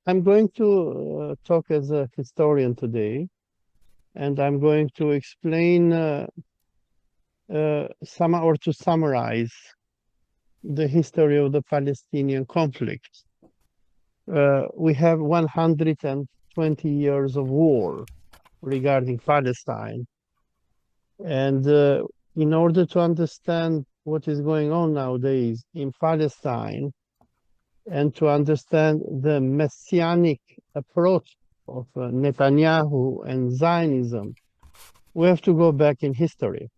I'm going to talk as a historian today, and I'm going to explain to summarize the history of the Palestinian conflict. We have 120 years of war regarding Palestine, and in order to understand what is going on nowadays in Palestine and to understand the messianic approach of Netanyahu and Zionism, we have to go back in history.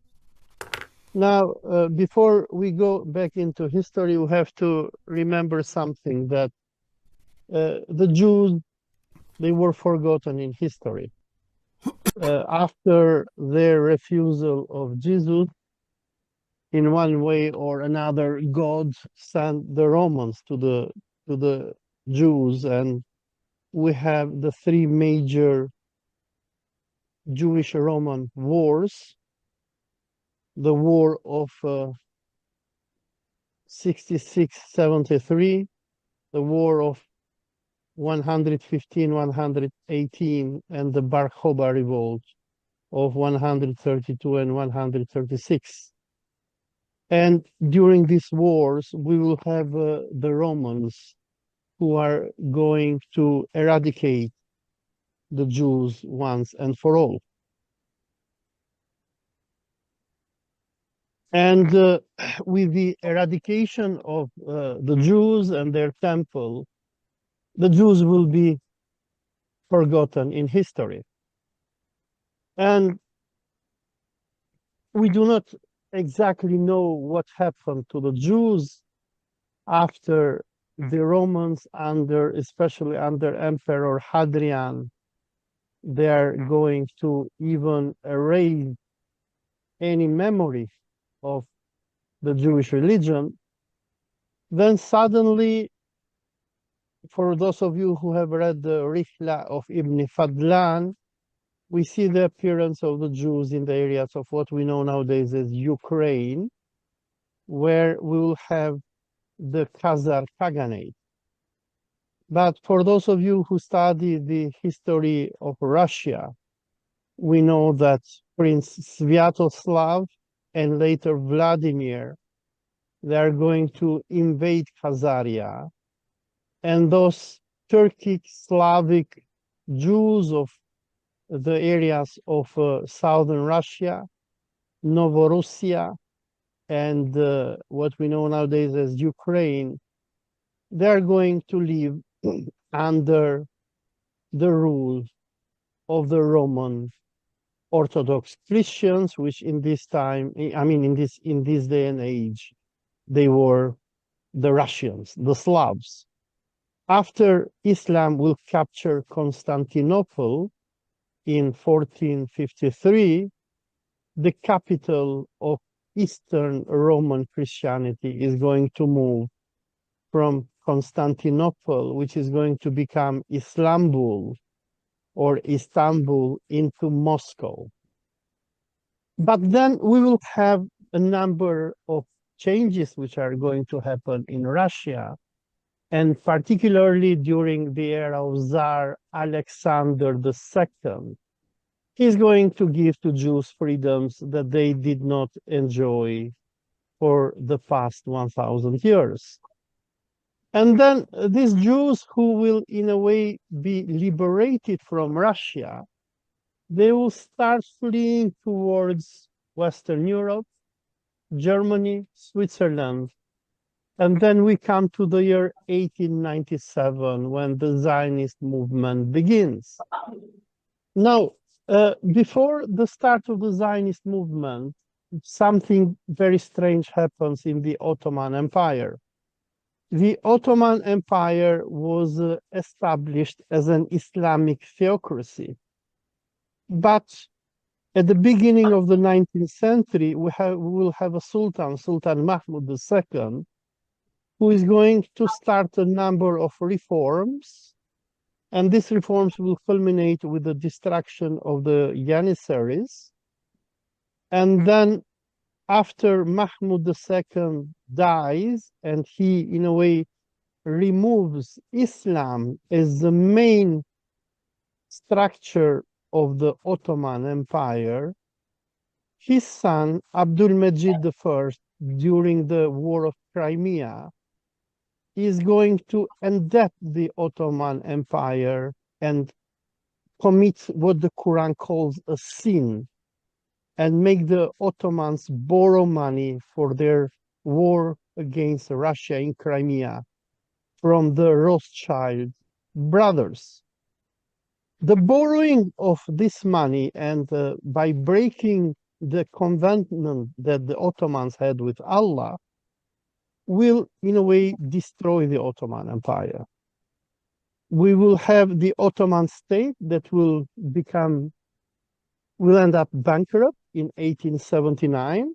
Now, before we go back into history, we have to remember something that the Jews, they were forgotten in history. After their refusal of Jesus, in one way or another, God sent the Romans to the Jews, and we have the three major Jewish-Roman wars: the war of 66-73, the war of 115-118, and the Bar Kokhba revolt of 132 and 136. And during these wars, we will have the Romans who are going to eradicate the Jews once and for all. And with the eradication of the Jews and their temple, the Jews will be forgotten in history. And we do not exactly know what happened to the Jews after the Romans, especially under Emperor Hadrian, they are going to even erase any memory of the Jewish religion. Then suddenly, for those of you who have read the Rihla of Ibn Fadlan, we see the appearance of the Jews in the areas of what we know nowadays as Ukraine, where we will have the Khazar Khaganate. But for those of you who study the history of Russia, we know that Prince Sviatoslav and later Vladimir, they are going to invade Khazaria. And those Turkic Slavic Jews of the areas of southern Russia, Novorussia, and what we know nowadays as Ukraine, they are going to live under the rule of the Roman Orthodox Christians, which in this time, in this day and age, they were the Russians, the Slavs. After Islam will capture Constantinople in 1453, the capital of Eastern Roman Christianity is going to move from Constantinople, which is going to become Istanbul, into Moscow. But then we will have a number of changes which are going to happen in Russia, and particularly during the era of Tsar Alexander II. He's going to give to Jews freedoms that they did not enjoy for the past 1,000 years. And then these Jews who will, in a way, be liberated from Russia, they will start fleeing towards Western Europe, Germany, Switzerland. And then we come to the year 1897, when the Zionist movement begins. Now, before the start of the Zionist movement, something very strange happens in the Ottoman Empire. The Ottoman Empire was established as an Islamic theocracy. But at the beginning of the 19th century, we will have a Sultan Mahmud II, who is going to start a number of reforms. And these reforms will culminate with the destruction of the Janissaries. And then after Mahmud II dies, and he, in a way, removes Islam as the main structure of the Ottoman Empire, his son Abdulmejid I, during the War of Crimea, is going to endebt the Ottoman Empire and commit what the Quran calls a sin and make the Ottomans borrow money for their war against Russia in Crimea from the Rothschild brothers. The borrowing of this money and by breaking the covenant that the Ottomans had with Allah will, in a way, destroy the Ottoman Empire. We will have the Ottoman state that will end up bankrupt in 1879.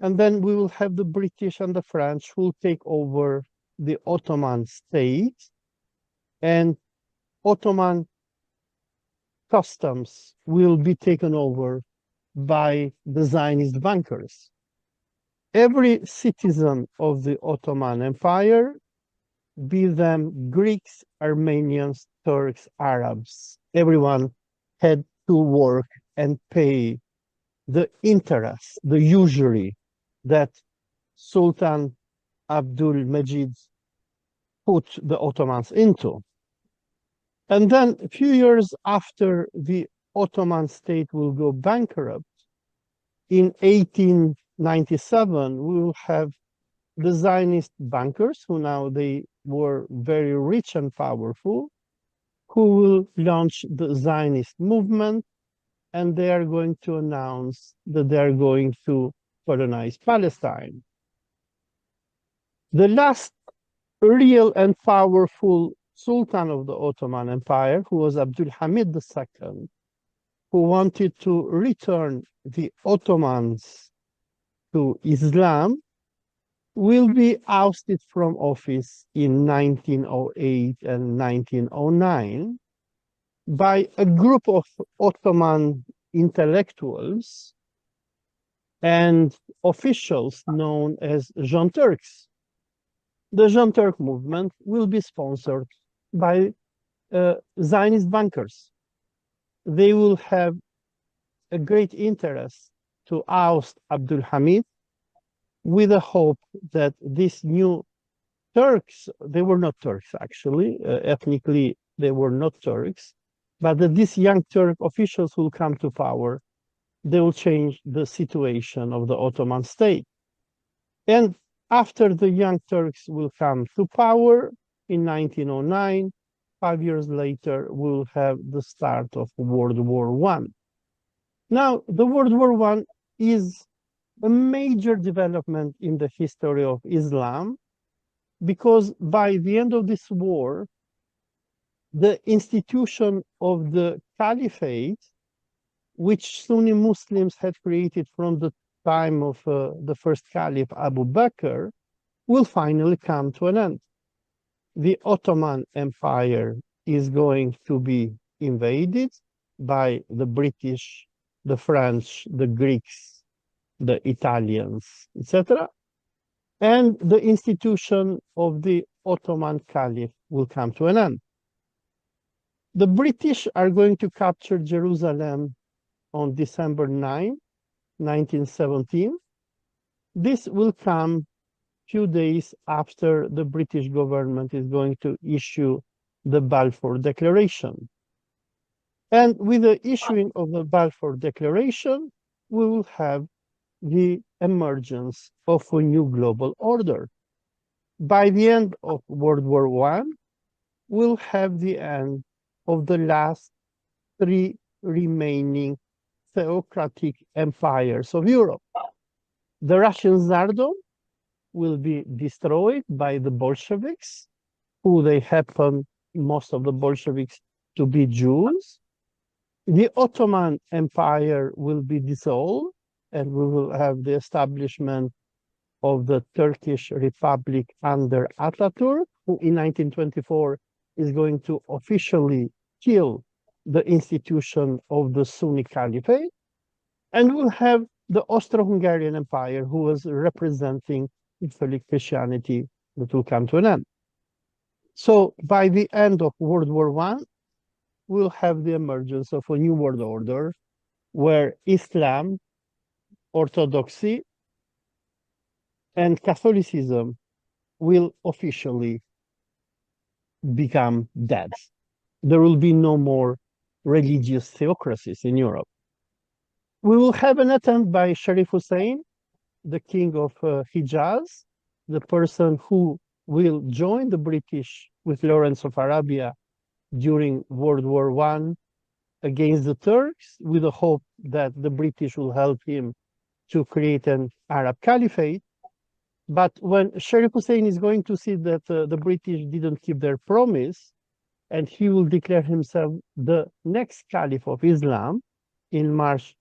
And then we will have the British and the French who will take over the Ottoman state, and Ottoman customs will be taken over by the Zionist bankers. Every citizen of the Ottoman Empire, be them Greeks, Armenians, Turks, Arabs, everyone had to work and pay the interest, the usury that Sultan Abdul Majid put the Ottomans into. And then a few years after the Ottoman state will go bankrupt, in 1897, we will have the Zionist bankers, who now they were very rich and powerful, who will launch the Zionist movement, and they are going to announce that they are going to colonize Palestine. The last real and powerful Sultan of the Ottoman Empire, who was Abdul Hamid II, who wanted to return the Ottomans to Islam, will be ousted from office in 1908 and 1909 by a group of Ottoman intellectuals and officials known as Jean Turks. The Jean Turk movement will be sponsored by Zionist bankers. They will have a great interest to oust Abdul Hamid, with the hope that these new Turks, they were not Turks actually, ethnically they were not Turks, but that these young Turk officials who will come to power, they will change the situation of the Ottoman state. And after the young Turks will come to power in 1909, 5 years later, we'll have the start of World War I. Now, the World War I is a major development in the history of Islam, because by the end of this war, the institution of the caliphate, which Sunni Muslims had created from the time of the first caliph Abu Bakr, will finally come to an end. The Ottoman Empire is going to be invaded by the British, the French, the Greeks, the Italians, etc. And the institution of the Ottoman Caliph will come to an end. The British are going to capture Jerusalem on December 9, 1917. This will come few days after the British government is going to issue the Balfour Declaration. And with the issuing of the Balfour Declaration, we will have the emergence of a new global order. By the end of World War I, we'll have the end of the last three remaining theocratic empires of Europe. The Russian Tsardom will be destroyed by the Bolsheviks, who they happen, most of the Bolsheviks, to be Jews. The Ottoman Empire will be dissolved, and we will have the establishment of the Turkish Republic under Atatürk, who in 1924 is going to officially kill the institution of the Sunni Caliphate. And we'll have the Austro-Hungarian Empire, who was representing Catholic Christianity, that will come to an end. So by the end of World War I, we'll have the emergence of a new world order where Islam, Orthodoxy, and Catholicism will officially become dead. There will be no more religious theocracies in Europe. We will have an attempt by Sharif Hussein, the king of Hijaz, the person who will join the British with Lawrence of Arabia during World War I against the Turks, with the hope that the British will help him to create an Arab caliphate. But when Sharif Hussein is going to see that the British didn't keep their promise, and he will declare himself the next caliph of Islam in March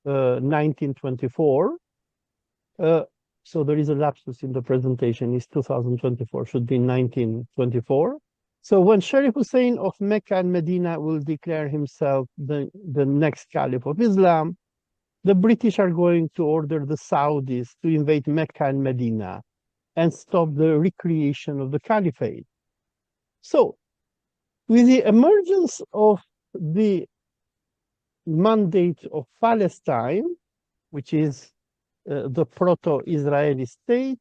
1924. So there is a lapsus in the presentation. It's 2024, should be 1924. So when Sharif Hussein of Mecca and Medina will declare himself the next caliph of Islam, the British are going to order the Saudis to invade Mecca and Medina and stop the recreation of the caliphate. So with the emergence of the mandate of Palestine, which is the proto-Israeli state,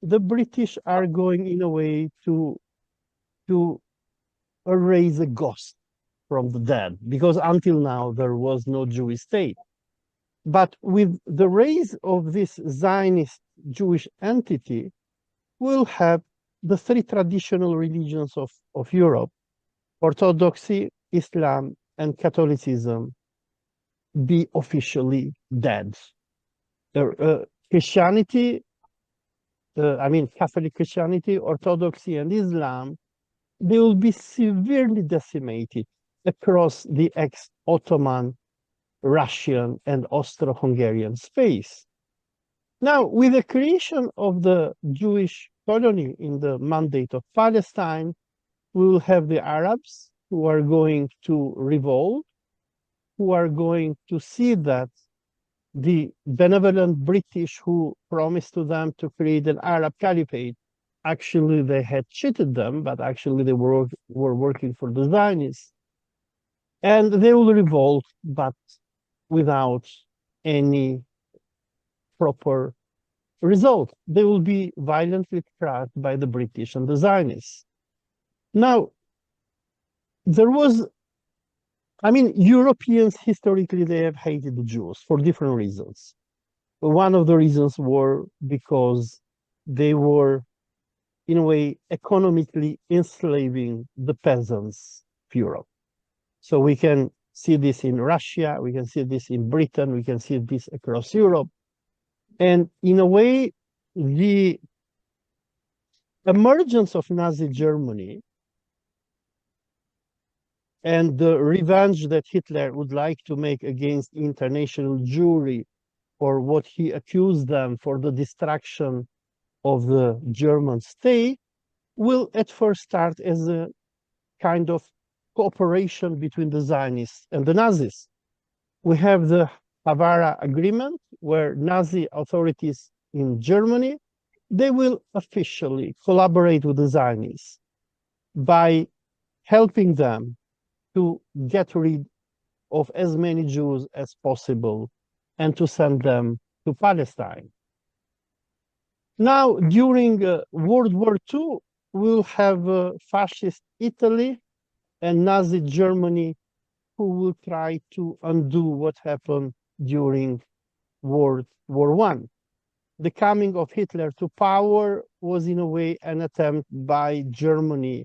the British are going in a way to erase a ghost from the dead, because until now there was no Jewish state. But with the rise of this Zionist Jewish entity, we'll have the three traditional religions of Europe, Orthodoxy, Islam, and Catholicism, be officially dead. Christianity, Catholic Christianity, Orthodoxy, and Islam, they will be severely decimated across the ex-Ottoman, Russian, and Austro-Hungarian space. Now, with the creation of the Jewish colony in the Mandate of Palestine, we will have the Arabs who are going to revolt, who are going to see that the benevolent British who promised to them to create an Arab caliphate, actually they had cheated them, but actually they were working for the Zionists. And they will revolt, but without any proper result. They will be violently crushed by the British and the Zionists. Now, Europeans historically, they have hated the Jews for different reasons. One of the reasons were because they were, in a way, economically enslaving the peasants of Europe. So we can see this in Russia, we can see this in Britain, we can see this across Europe. And in a way, the emergence of Nazi Germany and the revenge that Hitler would like to make against international Jewry for what he accused them for the destruction of the German state will at first start as a kind of cooperation between the Zionists and the Nazis. We have the Havara Agreement, where Nazi authorities in Germany, they will officially collaborate with the Zionists by helping them to get rid of as many Jews as possible and to send them to Palestine. Now, during World War II, we'll have fascist Italy and Nazi Germany who will try to undo what happened during World War I. The coming of Hitler to power was in a way an attempt by Germany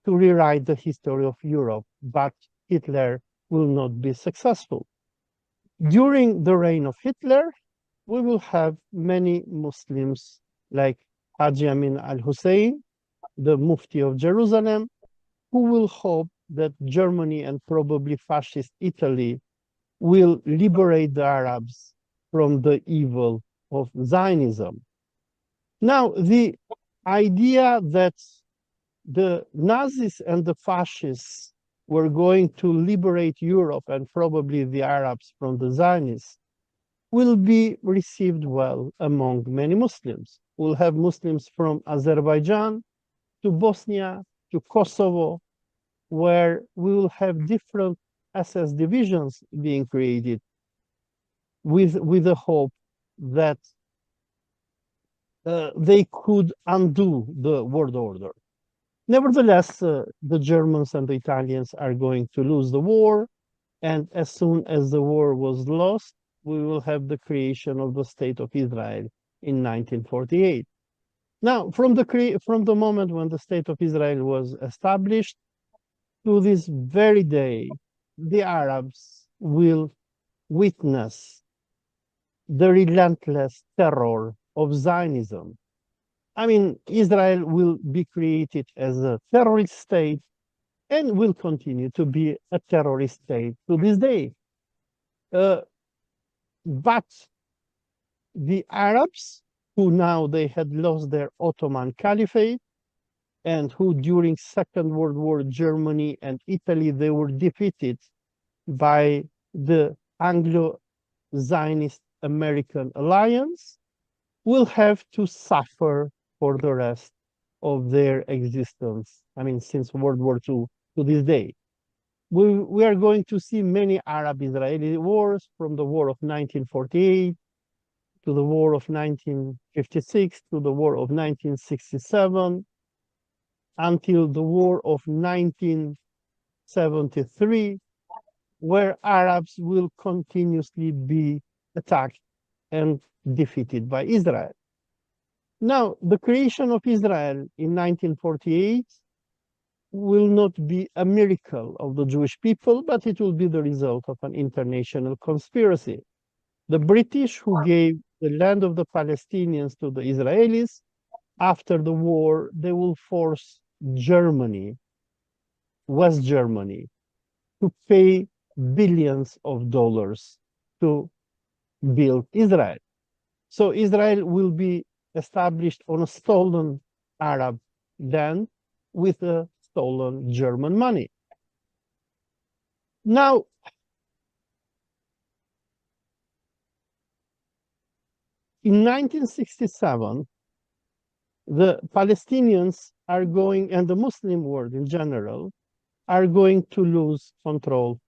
to rewrite the history of Europe, but Hitler will not be successful. During the reign of Hitler, we will have many Muslims like Haji Amin al-Hussein, the Mufti of Jerusalem, who will hope that Germany and probably fascist Italy will liberate the Arabs from the evil of Zionism. Now, the idea that the Nazis and the fascists were going to liberate Europe and probably the Arabs from the Zionists will be received well among many Muslims. We'll have Muslims from Azerbaijan to Bosnia to Kosovo, where we will have different SS divisions being created with the hope that they could undo the world order. Nevertheless, the Germans and the Italians are going to lose the war, and as soon as the war was lost, we will have the creation of the State of Israel in 1948. Now, from the moment when the State of Israel was established to this very day, the Arabs will witness the relentless terror of Zionism. I mean, Israel will be created as a terrorist state and will continue to be a terrorist state to this day. But the Arabs, who now they had lost their Ottoman Caliphate, and who during Second World War, Germany and Italy, they were defeated by the Anglo-Zionist American alliance, will have to suffer for the rest of their existence. I mean, since World War II to this day. We are going to see many Arab-Israeli wars, from the war of 1948 to the war of 1956 to the war of 1967 until the war of 1973, where Arabs will continuously be attacked and defeated by Israel. Now, the creation of Israel in 1948 will not be a miracle of the Jewish people, but it will be the result of an international conspiracy. The British, who gave the land of the Palestinians to the Israelis, after the war, they will force Germany, West Germany, to pay billions of dollars to build Israel. So Israel will be established on a stolen Arab land with a stolen German money. Now, in 1967, the Palestinians are going, and the Muslim world in general, are going to lose control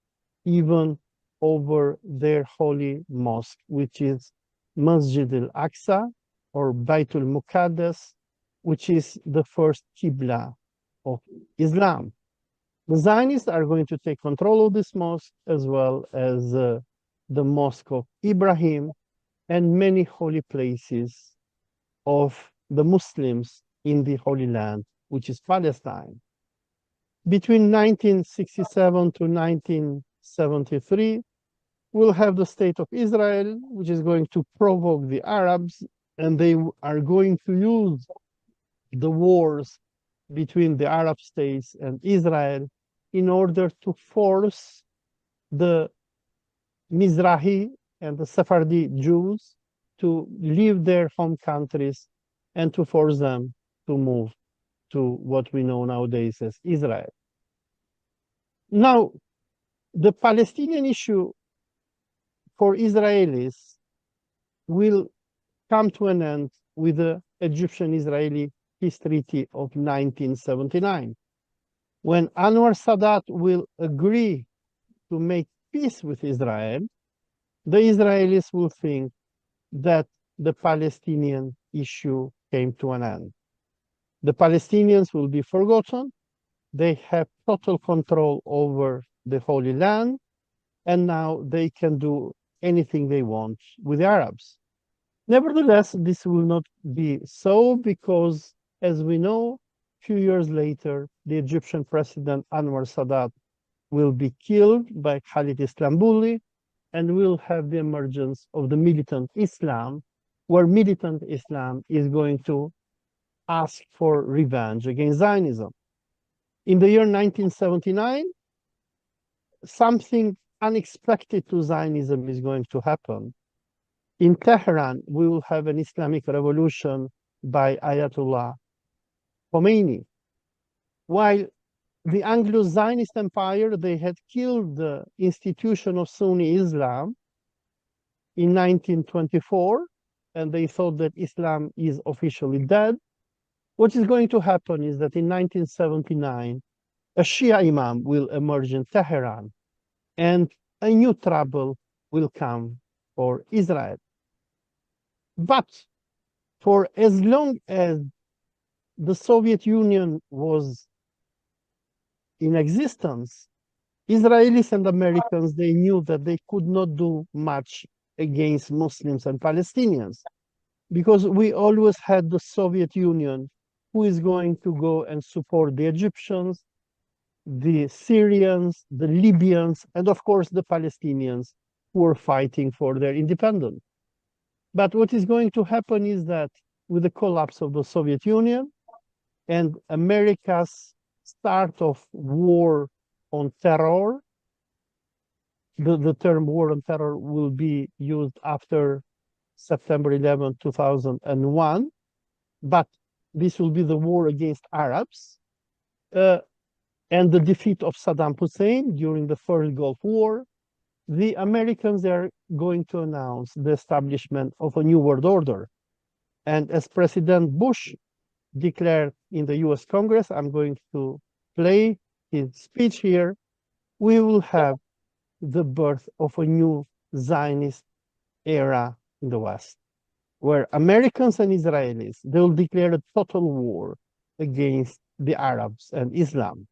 even over their holy mosque, which is Masjid al-Aqsa or Baitul Muqaddas, which is the first Qibla of Islam. The Zionists are going to take control of this mosque, as well as the Mosque of Ibrahim and many holy places of the Muslims in the Holy Land, which is Palestine. Between 1967 to 1973, we'll have the State of Israel, which is going to provoke the Arabs, and they are going to use the wars between the Arab states and Israel in order to force the Mizrahi and the Sephardi Jews to leave their home countries and to force them to move to what we know nowadays as Israel. Now, the Palestinian issue for Israelis will come to an end with the Egyptian-Israeli Peace Treaty of 1979, when Anwar Sadat will agree to make peace with Israel. The Israelis will think that the Palestinian issue came to an end. The Palestinians will be forgotten. They have total control over the Holy Land, and now they can do anything they want with the Arabs. Nevertheless, this will not be so, because, as we know, a few years later, the Egyptian president Anwar Sadat will be killed by Khalid Islambuli, and we'll have the emergence of the militant Islam, where militant Islam is going to ask for revenge against Zionism. In the year 1979, something unexpected to Zionism is going to happen. In Tehran, we will have an Islamic revolution by Ayatollah Khomeini. While the Anglo-Zionist Empire, they had killed the institution of Sunni Islam in 1924, and they thought that Islam is officially dead. What is going to happen is that in 1979, a Shia Imam will emerge in Tehran, and a new trouble will come for Israel. But for as long as the Soviet Union was in existence, Israelis and Americans, they knew that they could not do much against Muslims and Palestinians because we always had the Soviet Union who is going to go and support the Egyptians, the Syrians, the Libyans, and of course the Palestinians who are fighting for their independence. But what is going to happen is that with the collapse of the Soviet Union and America's start of war on terror, the term war on terror will be used after September 11, 2001, but this will be the war against Arabs. And the defeat of Saddam Hussein during the first Gulf War, the Americans are going to announce the establishment of a new world order. And as President Bush declared in the US Congress, I'm going to play his speech here, we will have the birth of a new Zionist era in the West, where Americans and Israelis, they will declare a total war against the Arabs and Islam.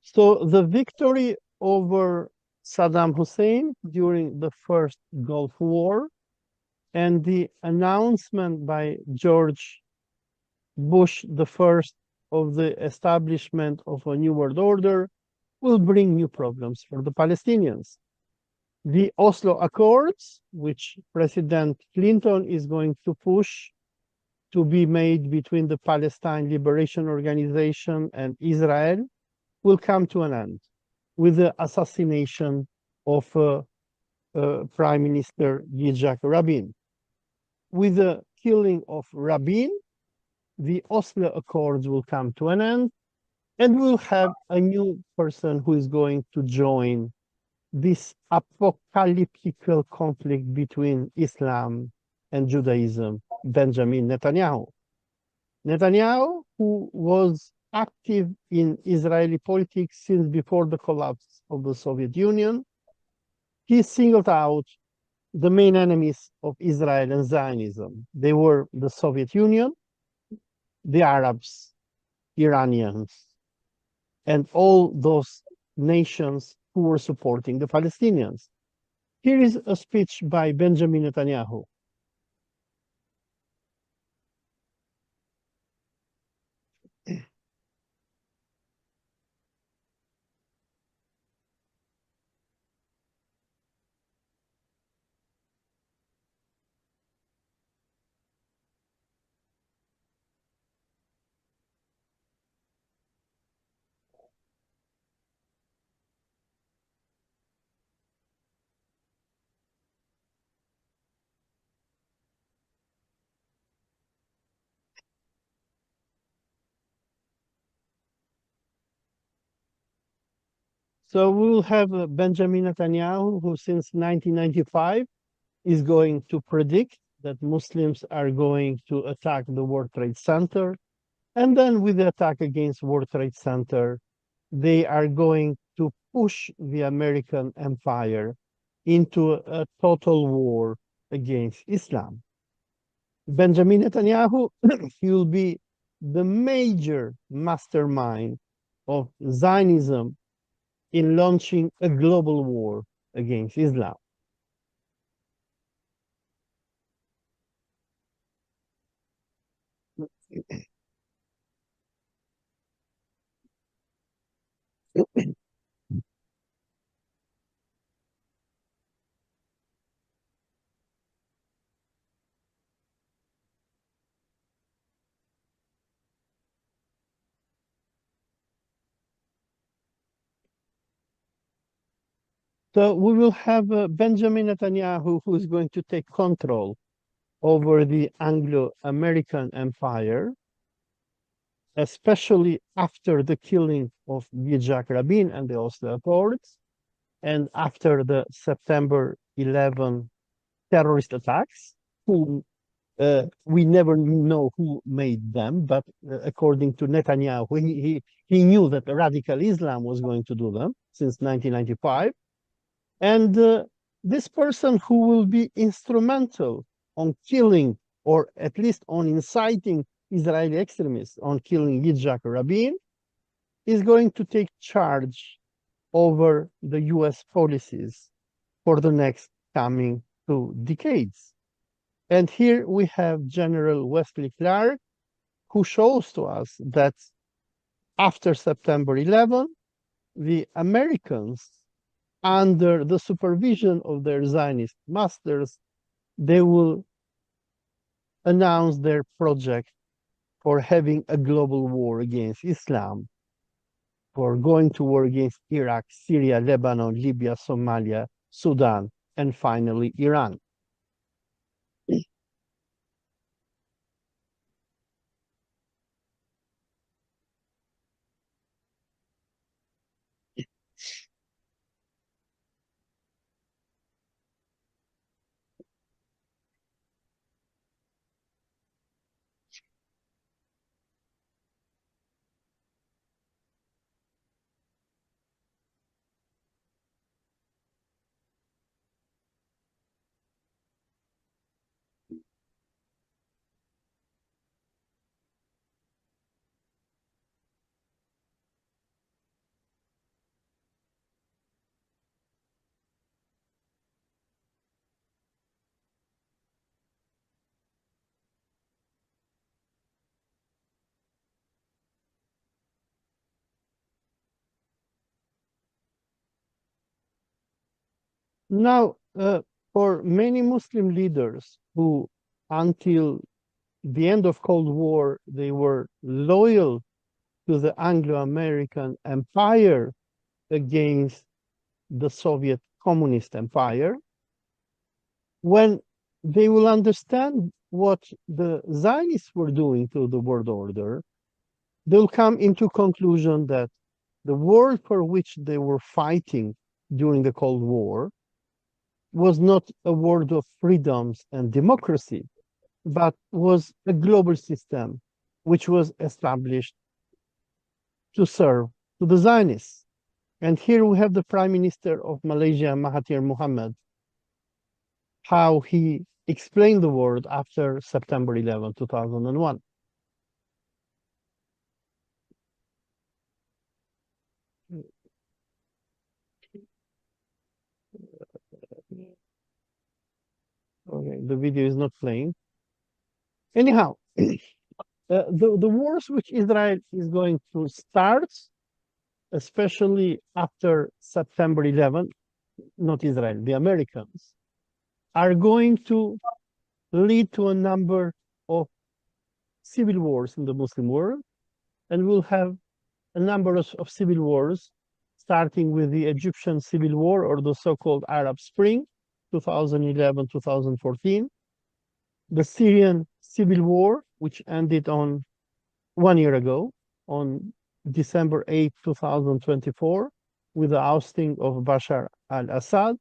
So the victory over Saddam Hussein during the first Gulf War and the announcement by George Bush the first of the establishment of a new world order will bring new problems for the Palestinians. The Oslo Accords, which President Clinton is going to push to be made between the Palestine Liberation Organization and Israel, will come to an end with the assassination of Prime Minister Yitzhak Rabin. With the killing of Rabin, the Oslo Accords will come to an end, and we'll have a new person who is going to join this apocalyptic conflict between Islam and Judaism, Benjamin Netanyahu. Netanyahu, who was active in Israeli politics since before the collapse of the Soviet Union, he singled out the main enemies of Israel and Zionism. They were the Soviet Union, the Arabs, Iranians, and all those nations who were supporting the Palestinians. Here is a speech by Benjamin Netanyahu. So we will have Benjamin Netanyahu, who since 1995 is going to predict that Muslims are going to attack the World Trade Center. And then with the attack against World Trade Center, they are going to push the American empire into a total war against Islam. Benjamin Netanyahu, he will be the major mastermind of Zionism in launching a global war against Islam. So we will have Benjamin Netanyahu who is going to take control over the Anglo-American Empire, especially after the killing of Yitzhak Rabin and the Oslo Accords, and after the September 11 terrorist attacks, who we never know who made them, but according to Netanyahu, he knew that radical Islam was going to do them since 1995. And this person who will be instrumental on killing, or at least on inciting Israeli extremists on killing Yitzhak Rabin, is going to take charge over the US policies for the next coming 2 decades. And here we have General Wesley Clark, who shows to us that after September 11, the Americans, under the supervision of their Zionist masters, they will announce their project for having a global war against Islam, for going to war against Iraq, Syria, Lebanon, Libya, Somalia, Sudan, and finally Iran. Now, for many Muslim leaders who, until the end of Cold War, they were loyal to the Anglo-American Empire against the Soviet Communist Empire, when they will understand what the Zionists were doing to the world order, they'll come into conclusion that the world for which they were fighting during the Cold War was not a world of freedoms and democracy, but was a global system which was established to serve to the Zionists. And here we have the Prime Minister of Malaysia, Mahathir Mohamad, how he explained the world after September 11, 2001. Okay, the video is not playing. Anyhow, the wars which Israel is going to start, especially after September 11, not Israel, the Americans, are going to lead to a number of civil wars in the Muslim world, and we'll have a number of civil wars, starting with the Egyptian Civil War, or the so-called Arab Spring, 2011-2014, the Syrian Civil War, which ended on 1 year ago, on December 8, 2024, with the ousting of Bashar al-Assad,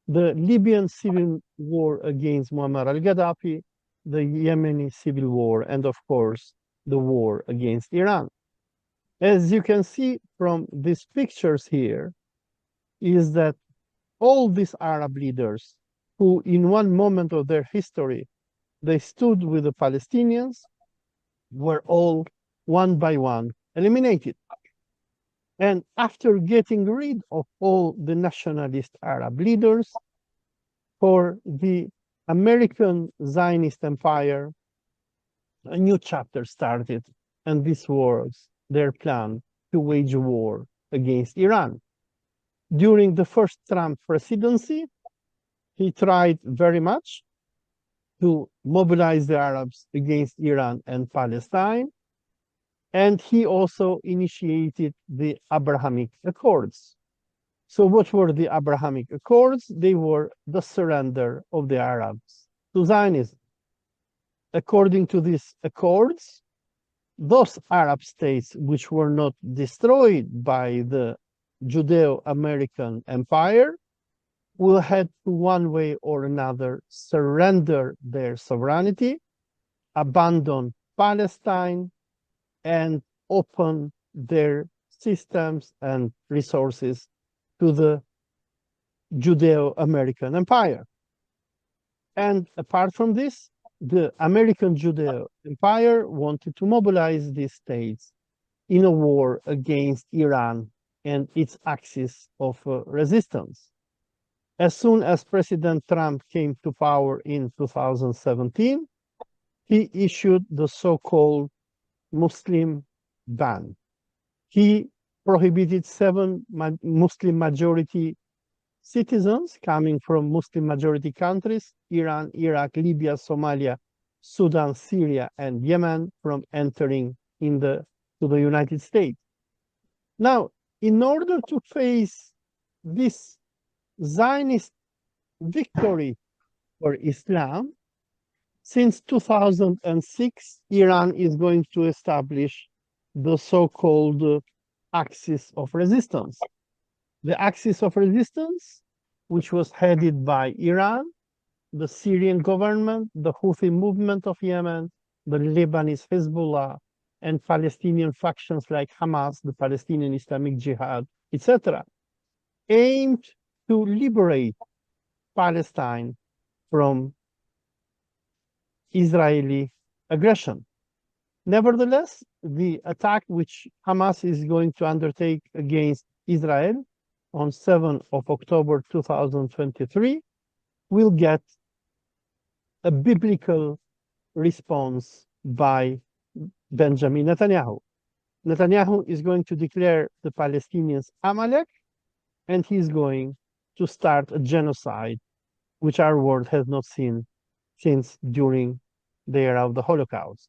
the Libyan Civil War against Muammar al-Gaddafi, the Yemeni Civil War, and of course, the war against Iran. As you can see from these pictures here, is that all these Arab leaders who in one moment of their history, they stood with the Palestinians, were all one by one eliminated. And after getting rid of all the nationalist Arab leaders, for the American Zionist Empire, a new chapter started, and this was their plan to wage war against Iran. During the first Trump presidency, he tried very much to mobilize the Arabs against Iran and Palestine, and he also initiated the Abrahamic Accords. So what were the Abrahamic Accords? They were the surrender of the Arabs to Zionism. according to these accords, those Arab states which were not destroyed by the Judeo-American Empire will have to one way or another surrender their sovereignty, abandon Palestine, and open their systems and resources to the Judeo-American Empire. And apart from this, the American Judeo Empire wanted to mobilize these states in a war against Iran and its axis of resistance. As soon as President Trump came to power in 2017, he issued the so-called Muslim ban. He prohibited 7 Muslim majority citizens coming from Muslim majority countries, Iran, Iraq, Libya, Somalia, Sudan, Syria, and Yemen, from entering to the United States. Now, in order to face this Zionist victory for Islam, since 2006, Iran is going to establish the so-called axis of resistance. The axis of resistance, which was headed by Iran, the Syrian government, the Houthi movement of Yemen, the Lebanese Hezbollah, and Palestinian factions like Hamas, the Palestinian Islamic Jihad, etc., aimed to liberate Palestine from Israeli aggression. Nevertheless, the attack which Hamas is going to undertake against Israel on 7th of October 2023 will get a biblical response by Benjamin Netanyahu. Netanyahu is going to declare the Palestinians Amalek, and he's going to start a genocide which our world has not seen since during the era of the Holocaust.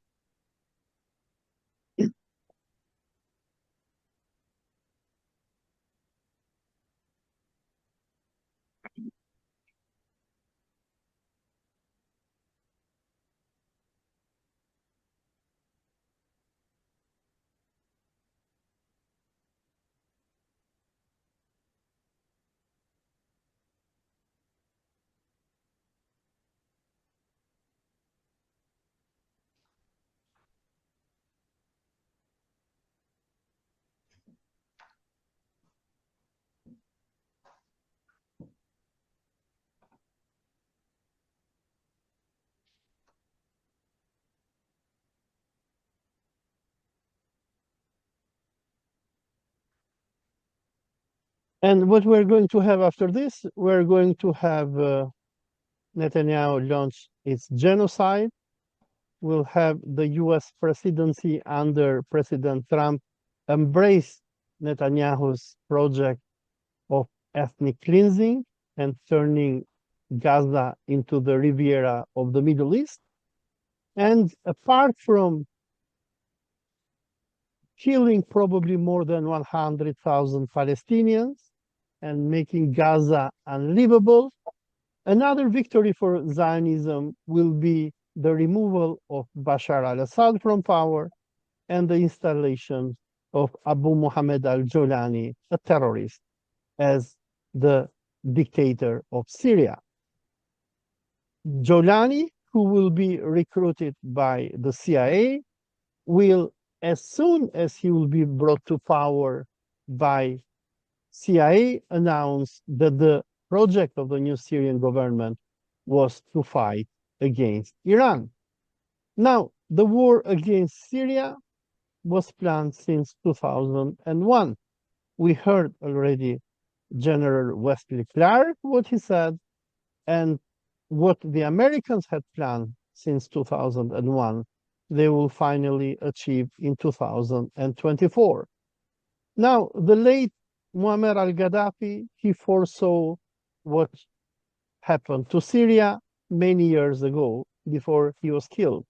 And what we're going to have after this, we're going to have Netanyahu launch its genocide. We'll have the US presidency under President Trump embrace Netanyahu's project of ethnic cleansing and turning Gaza into the Riviera of the Middle East. And apart from killing probably more than 100,000 Palestinians and making Gaza unlivable, another victory for Zionism will be the removal of Bashar al-Assad from power and the installation of Abu Muhammad al-Jolani, a terrorist, as the dictator of Syria. Jolani, who will be recruited by the CIA, will, as soon as he will be brought to power by CIA, announce that the project of the new Syrian government was to fight against Iran. Now, the war against Syria was planned since 2001. We heard already General Wesley Clark, what he said, and what the Americans had planned since 2001, they will finally achieve in 2024. Now, the late Muammar al-Gaddafi, he foresaw what happened to Syria many years ago before he was killed.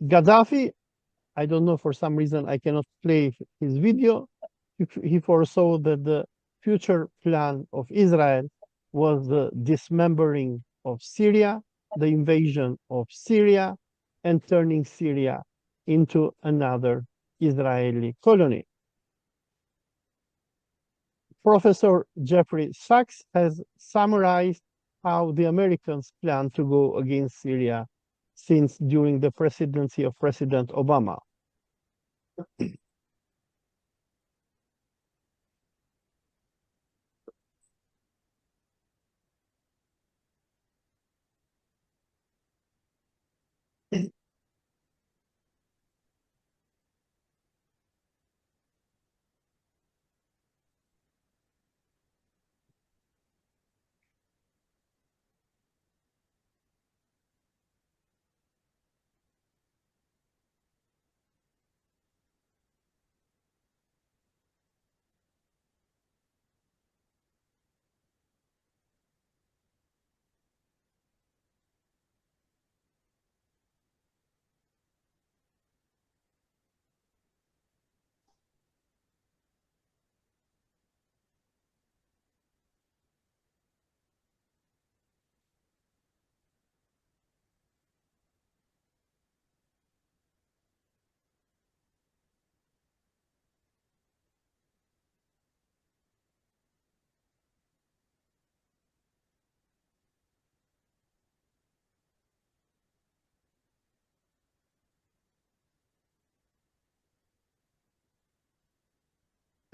Gaddafi, I don't know, for some reason I cannot play his video. He foresaw that the future plan of Israel was the dismembering of Syria the invasion of Syria and turning Syria into another Israeli colony. Professor Jeffrey Sachs has summarized how the Americans plan to go against Syria since during the presidency of President Obama.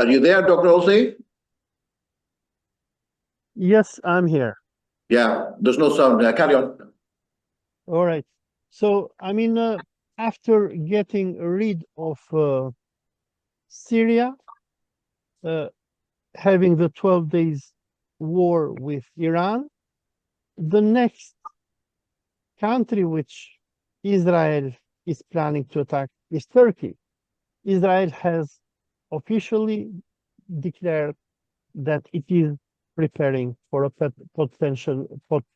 Are you there, Dr. Olsi? Yes, I'm here. Yeah, there's no sound. Carry on. All right. So, after getting rid of Syria, having the 12 days war with Iran, the next country which Israel is planning to attack is Turkey. Israel has officially declared that it is preparing for a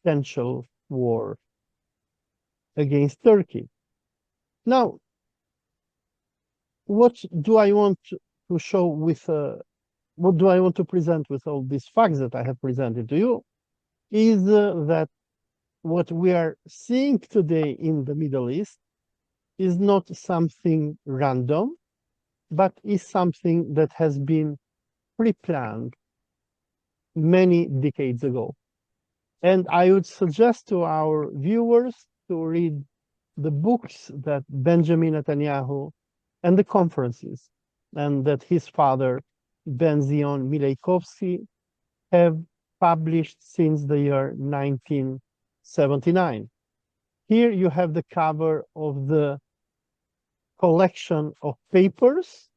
potential war against Turkey. Now, what do I want to show with what do I want to present with all these facts that I have presented to you is that what we are seeing today in the Middle East is not something random, but is something that has been pre-planned many decades ago. And I would suggest to our viewers to read the books that Benjamin Netanyahu and the conferences and that his father, Ben Zion Milejkovsky, have published since the year 1979. Here you have the cover of the collection of papers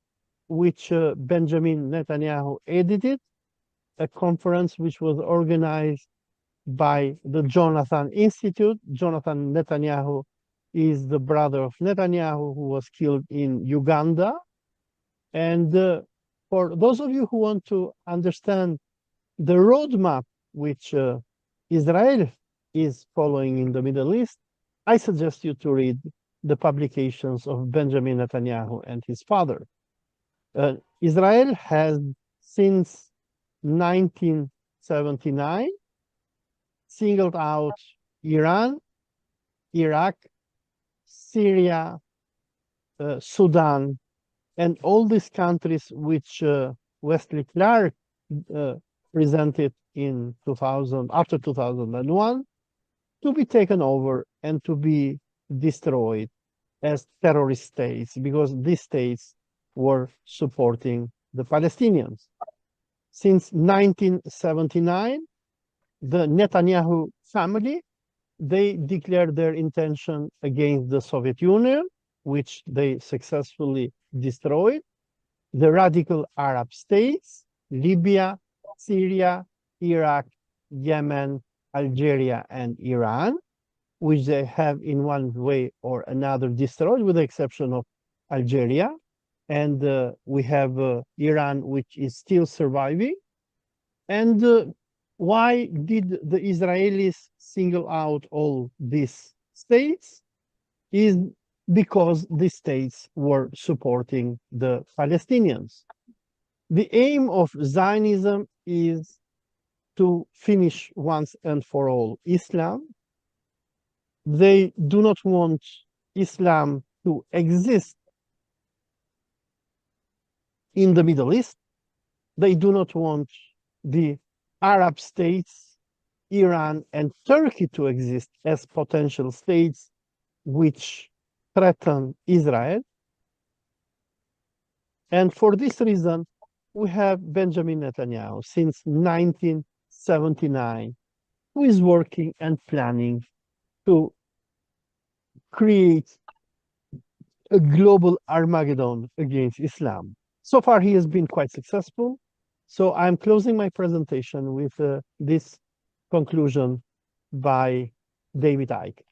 which Benjamin Netanyahu edited, a conference which was organized by the Jonathan Institute. Jonathan Netanyahu is the brother of Netanyahu who was killed in Uganda. And for those of you who want to understand the roadmap which Israel is following in the Middle East, I suggest you to read the publications of Benjamin Netanyahu and his father. Israel has, since 1979, singled out Iran, Iraq, Syria, Sudan, and all these countries which Wesley Clark presented in 2000, after 2001, to be taken over and to be destroyed as terrorist states, because these states were supporting the Palestinians. Since 1979, the Netanyahu family, they declared their intention against the Soviet Union, which they successfully destroyed, the radical Arab states, Libya, Syria, Iraq, Yemen, Algeria, and Iran, which they have in one way or another destroyed, with the exception of Algeria. And we have Iran, which is still surviving. And why did the Israelis single out all these states? Is because the states were supporting the Palestinians. The aim of Zionism is to finish once and for all Islam, They do not want Islam to exist in the Middle East. They do not want the Arab states, Iran and Turkey to exist as potential states which threaten Israel. And for this reason, we have Benjamin Netanyahu since 1979, who is working and planning to create a global Armageddon against Islam. So far, he has been quite successful. So I'm closing my presentation with this conclusion by David Icke.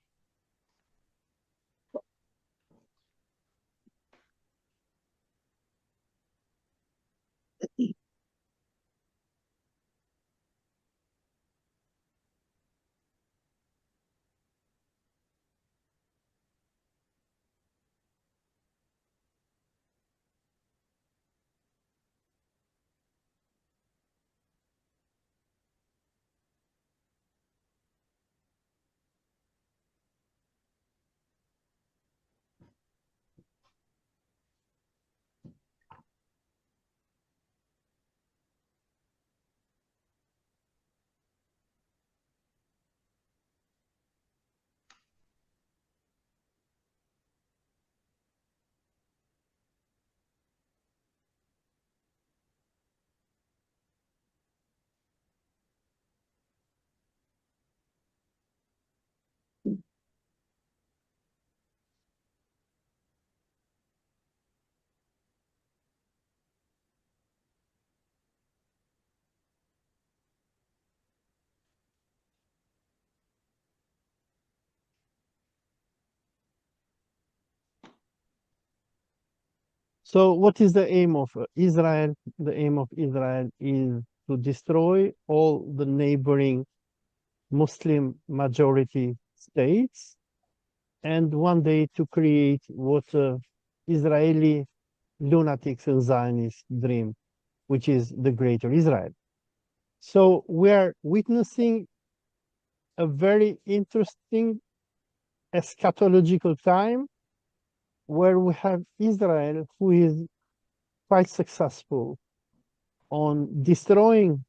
So what is the aim of Israel? The aim of Israel is to destroy all the neighboring Muslim majority states and one day to create what Israeli lunatics and Zionists dream, which is the greater Israel. So we are witnessing a very interesting eschatological time where we have Israel who is quite successful on destroying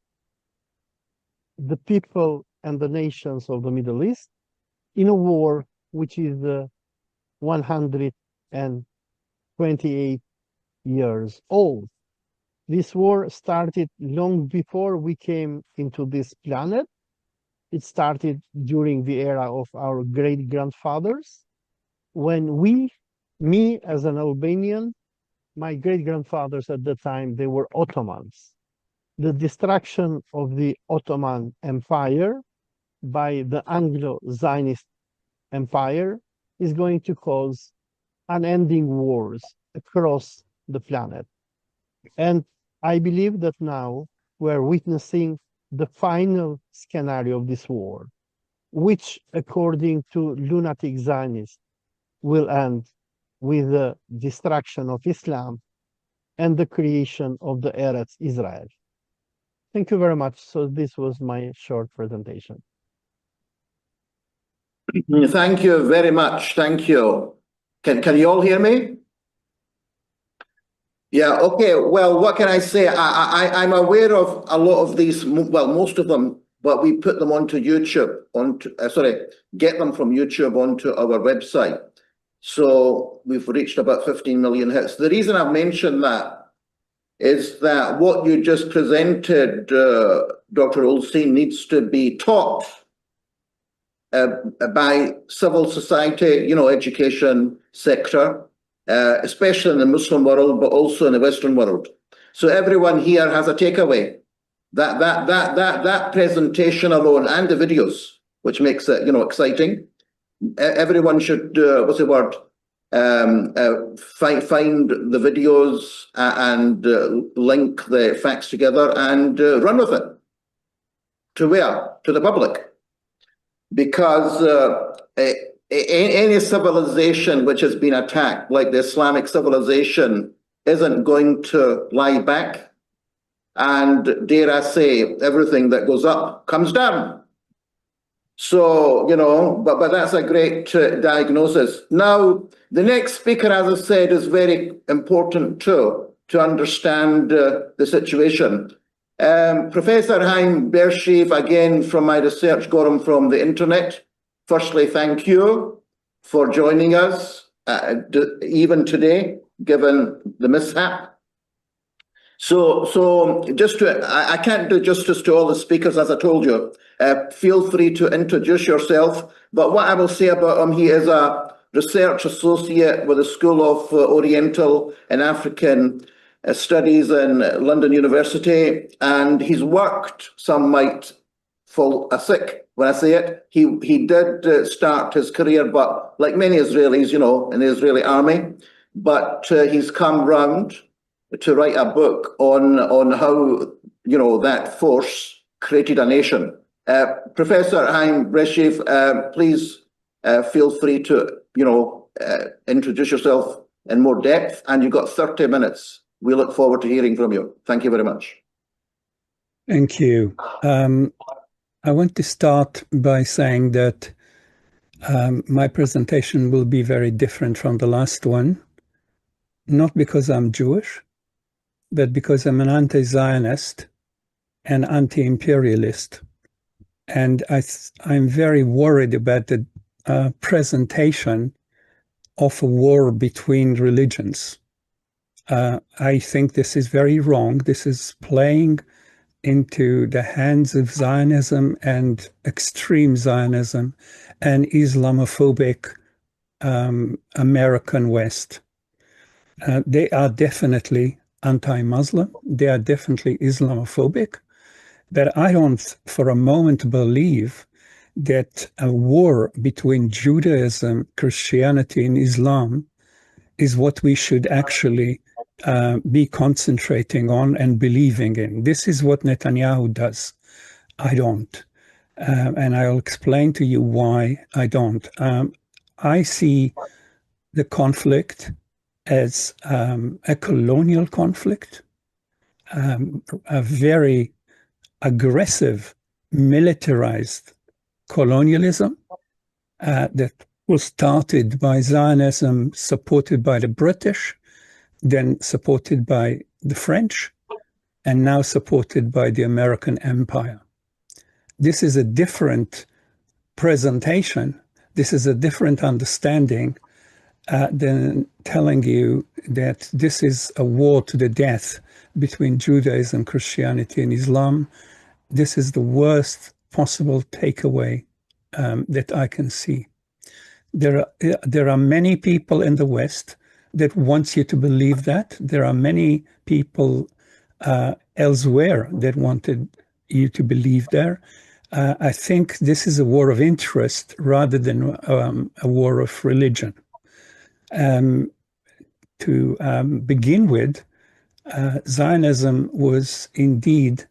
the people and the nations of the Middle East in a war which is 128 years old. This war started long before we came into this planet. It started during the era of our great grandfathers when me as an Albanian, my great grandfathers at the time, they were Ottomans. The destruction of the Ottoman Empire by the Anglo-Zionist Empire is going to cause unending wars across the planet. And I believe that now we're witnessing the final scenario of this war, which, according to lunatic Zionists, will end with the destruction of Islam and the creation of the Eretz Israel. Thank you very much. So this was my short presentation. Thank you very much. Thank you. Can you all hear me? Yeah, okay. Well, what can I say? I'm aware of a lot of these, well, most of them, but we put them onto YouTube, get them from YouTube onto our website. So we've reached about 15 million hits. The reason I've mentioned that is that what you just presented, Dr. Olsi, needs to be taught by civil society, education sector, especially in the Muslim world, but also in the Western world. So everyone here has a takeaway. That presentation alone and the videos, which makes it, exciting. Everyone should, find the videos and link the facts together and run with it. To where? To the public. Because any civilization which has been attacked, like the Islamic civilization, isn't going to lie back. And dare I say, everything that goes up comes down. So, but that's a great diagnosis. Now, the next speaker, as I said, is very important too, to understand the situation. Professor Haim Bershev, again, from my research, got him from the internet. Firstly, thank you for joining us, even today, given the mishap. So I can't do justice to all the speakers, as I told you. Feel free to introduce yourself. But what I will say about him, he is a research associate with the School of Oriental and African Studies in London University, and he's worked, some might fall sick when I say it. He did start his career, but like many Israelis, in the Israeli army, but he's come round to write a book on how that force created a nation. Professor Haim Bershev, please feel free to introduce yourself in more depth, and you've got 30 minutes. We look forward to hearing from you. Thank you very much. Thank you. I want to start by saying that my presentation will be very different from the last one, not because I'm Jewish, but because I'm an anti-Zionist and anti-imperialist. And I'm very worried about the presentation of a war between religions. I think this is very wrong. This is playing into the hands of Zionism and extreme Zionism and Islamophobic American West. They are definitely anti-Muslim. They are definitely Islamophobic. But I don't for a moment believe that a war between Judaism, Christianity, and Islam is what we should actually be concentrating on and believing in. This is what Netanyahu does. I don't. And I'll explain to you why I don't. I see the conflict as a colonial conflict, a very aggressive, militarized colonialism that was started by Zionism, supported by the British, then supported by the French, and now supported by the American Empire. This is a different presentation. This is a different understanding than telling you that this is a war to the death between Judaism, Christianity, and Islam. This is the worst possible takeaway that I can see. There are many people in the West that wants you to believe that. There are many people elsewhere that wanted you to believe there. I think this is a war of interest rather than a war of religion. To begin with, Zionism was indeed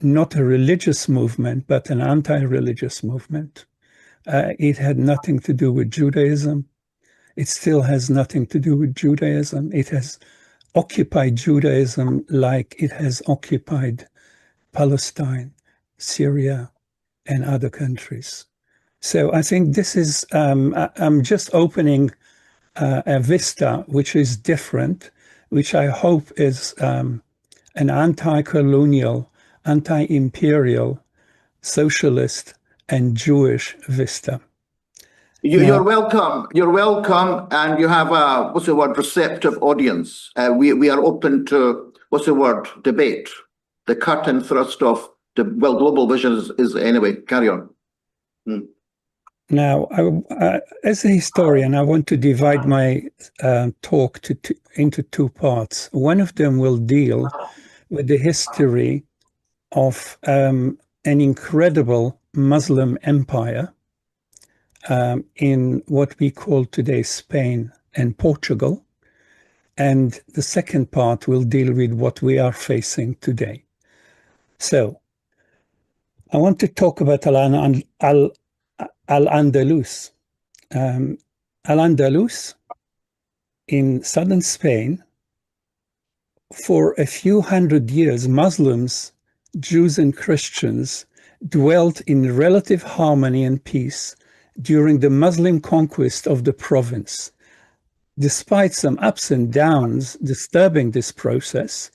not a religious movement, but an anti-religious movement. It had nothing to do with Judaism. It still has nothing to do with Judaism. It has occupied Judaism like it has occupied Palestine, Syria, and other countries. So I think this is, I'm just opening a vista which is different, which I hope is an anti-colonial, anti-imperial, socialist, and Jewish vista. You're welcome. You're welcome, and you have a receptive audience. We are open to debate. The cut and thrust of global vision is anyway. Carry on. Now, as a historian, I want to divide my talk into two parts. One of them will deal with the history of an incredible Muslim empire in what we call today Spain and Portugal. And the second part will deal with what we are facing today. So, I want to talk about Al-Andalus. Al-Andalus in southern Spain, for a few hundred years, Muslims, Jews and Christians dwelt in relative harmony and peace during the Muslim conquest of the province. Despite some ups and downs disturbing this process,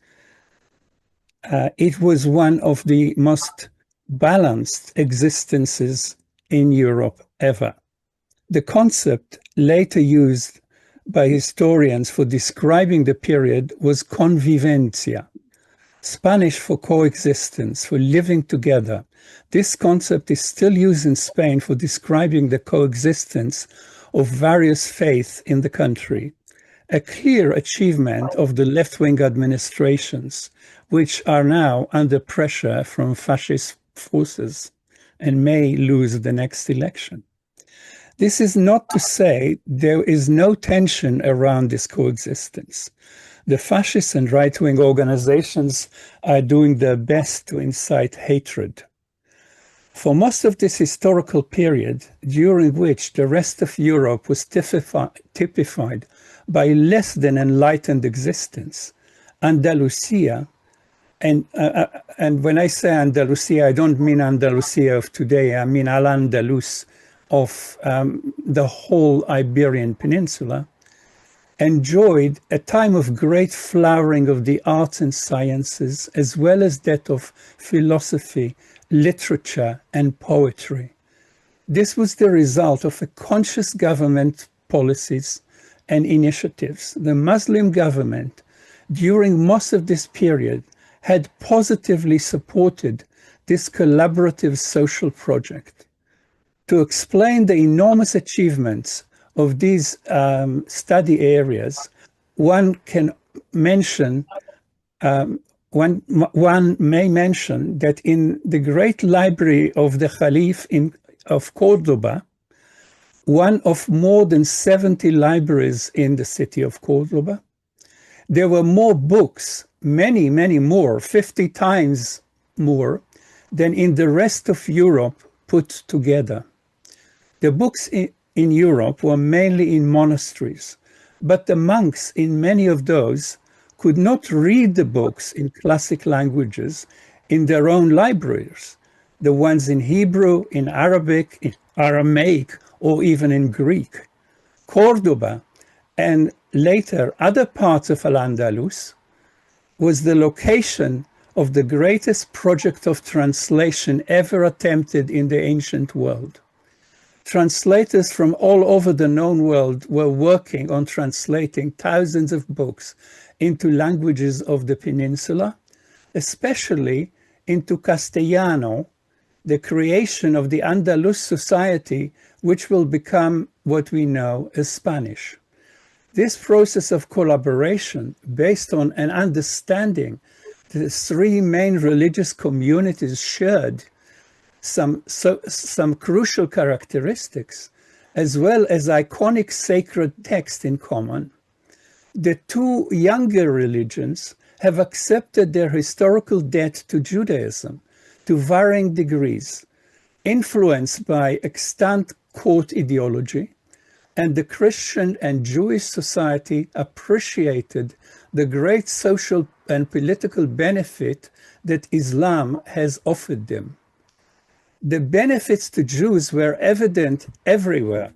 it was one of the most balanced existences in Europe ever. The concept later used by historians for describing the period was convivencia, Spanish for coexistence, for living together. This concept is still used in Spain for describing the coexistence of various faiths in the country, a clear achievement of the left-wing administrations, which are now under pressure from fascist forces and may lose the next election. This is not to say there is no tension around this coexistence. The fascist and right-wing organizations are doing their best to incite hatred. For most of this historical period, during which the rest of Europe was typified by less than enlightened existence, Andalusia, and when I say Andalusia, I don't mean Andalusia of today, I mean Al-Andalus of the whole Iberian Peninsula, enjoyed a time of great flowering of the arts and sciences, as well as that of philosophy, literature, and poetry. This was the result of a conscious government policies and initiatives. The Muslim government, during most of this period, had positively supported this collaborative social project. To explain the enormous achievements of these study areas, one can mention, one may mention that in the great library of the Caliph of Cordoba, one of more than 70 libraries in the city of Cordoba, there were more books, many, many more, 50 times more, than in the rest of Europe put together. The books in Europe were mainly in monasteries, but the monks in many of those could not read the books in classic languages in their own libraries, the ones in Hebrew, in Arabic, in Aramaic, or even in Greek. Cordoba, and later other parts of Al-Andalus, was the location of the greatest project of translation ever attempted in the ancient world. Translators from all over the known world were working on translating thousands of books into languages of the peninsula, especially into Castellano, the creation of the Andalus society, which will become what we know as Spanish. This process of collaboration, based on an understanding the three main religious communities shared some crucial characteristics, as well as iconic sacred text in common, the two younger religions have accepted their historical debt to Judaism to varying degrees, influenced by extant court ideology, and the Christian and Jewish society appreciated the great social and political benefit that Islam has offered them. The benefits to Jews were evident everywhere,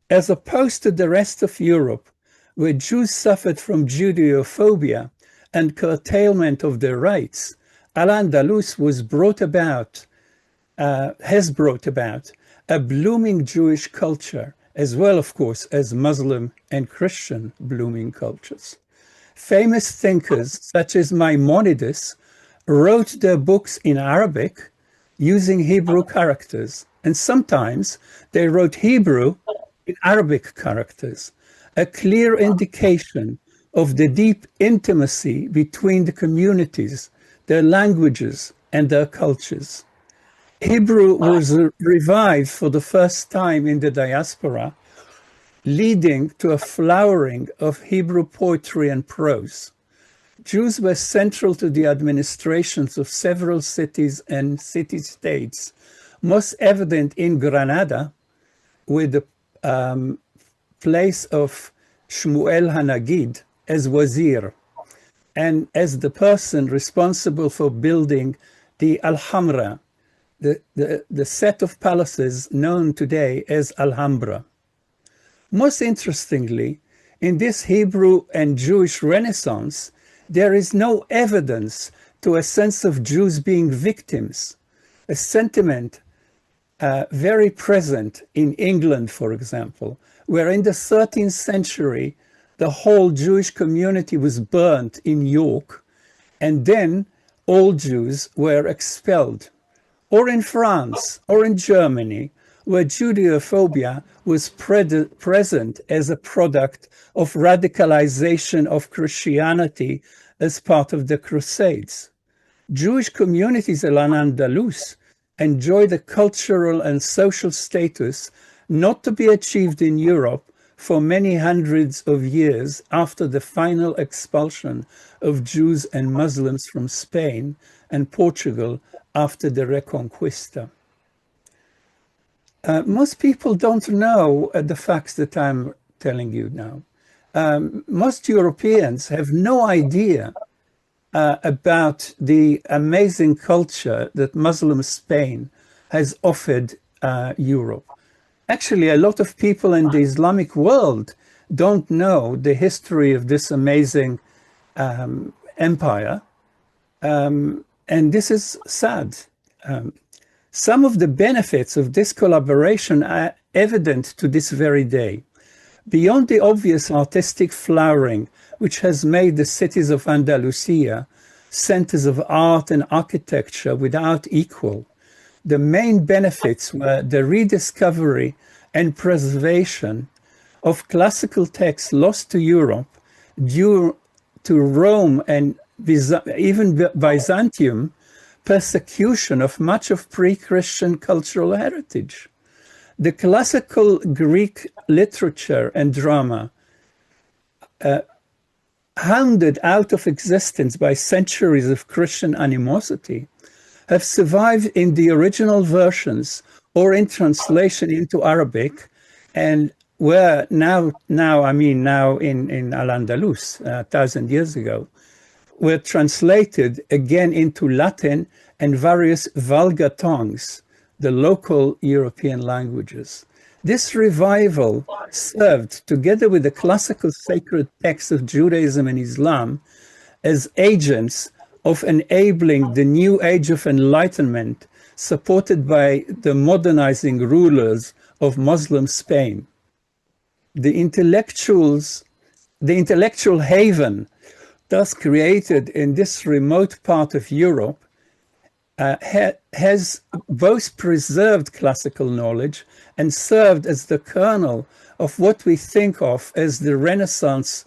as opposed to the rest of Europe, where Jews suffered from Judeophobia and curtailment of their rights. Al-Andalus has brought about a blooming Jewish culture, as well, of course, as Muslim and Christian blooming cultures. Famous thinkers such as Maimonides wrote their books in Arabic using Hebrew characters, and sometimes they wrote Hebrew in Arabic characters, a clear indication of the deep intimacy between the communities, their languages, and their cultures. Hebrew was revived for the first time in the diaspora, leading to a flowering of Hebrew poetry and prose. Jews were central to the administrations of several cities and city-states, most evident in Granada, with the place of Shmuel Hanagid as wazir, and as the person responsible for building the Alhambra, the set of palaces known today as Alhambra. Most interestingly, in this Hebrew and Jewish Renaissance, there is no evidence to a sense of Jews being victims, a sentiment very present in England, for example, where in the 13th century, the whole Jewish community was burnt in York, and then all Jews were expelled. Or in France, or in Germany, where Judeophobia was present as a product of radicalization of Christianity as part of the Crusades. Jewish communities in Al-Andalus enjoyed a cultural and social status not to be achieved in Europe for many hundreds of years after the final expulsion of Jews and Muslims from Spain and Portugal after the Reconquista. Most people don't know the facts that I'm telling you now. Most Europeans have no idea about the amazing culture that Muslim Spain has offered Europe. Actually, a lot of people in the Islamic world don't know the history of this amazing empire, and this is sad. Some of the benefits of this collaboration are evident to this very day. Beyond the obvious artistic flowering, which has made the cities of Andalusia centers of art and architecture without equal, the main benefits were the rediscovery and preservation of classical texts lost to Europe due to Rome and even Byzantium persecution of much of pre-Christian cultural heritage. The classical Greek literature and drama, hounded out of existence by centuries of Christian animosity, have survived in the original versions or in translation into Arabic, and were now in Al-Andalus 1,000 years ago, were translated again into Latin and various Vulgar tongues, the local European languages. This revival served, together with the classical sacred texts of Judaism and Islam, as agents of enabling the new age of enlightenment supported by the modernizing rulers of Muslim Spain. The intellectual haven thus created in this remote part of Europe has both preserved classical knowledge and served as the kernel of what we think of as the Renaissance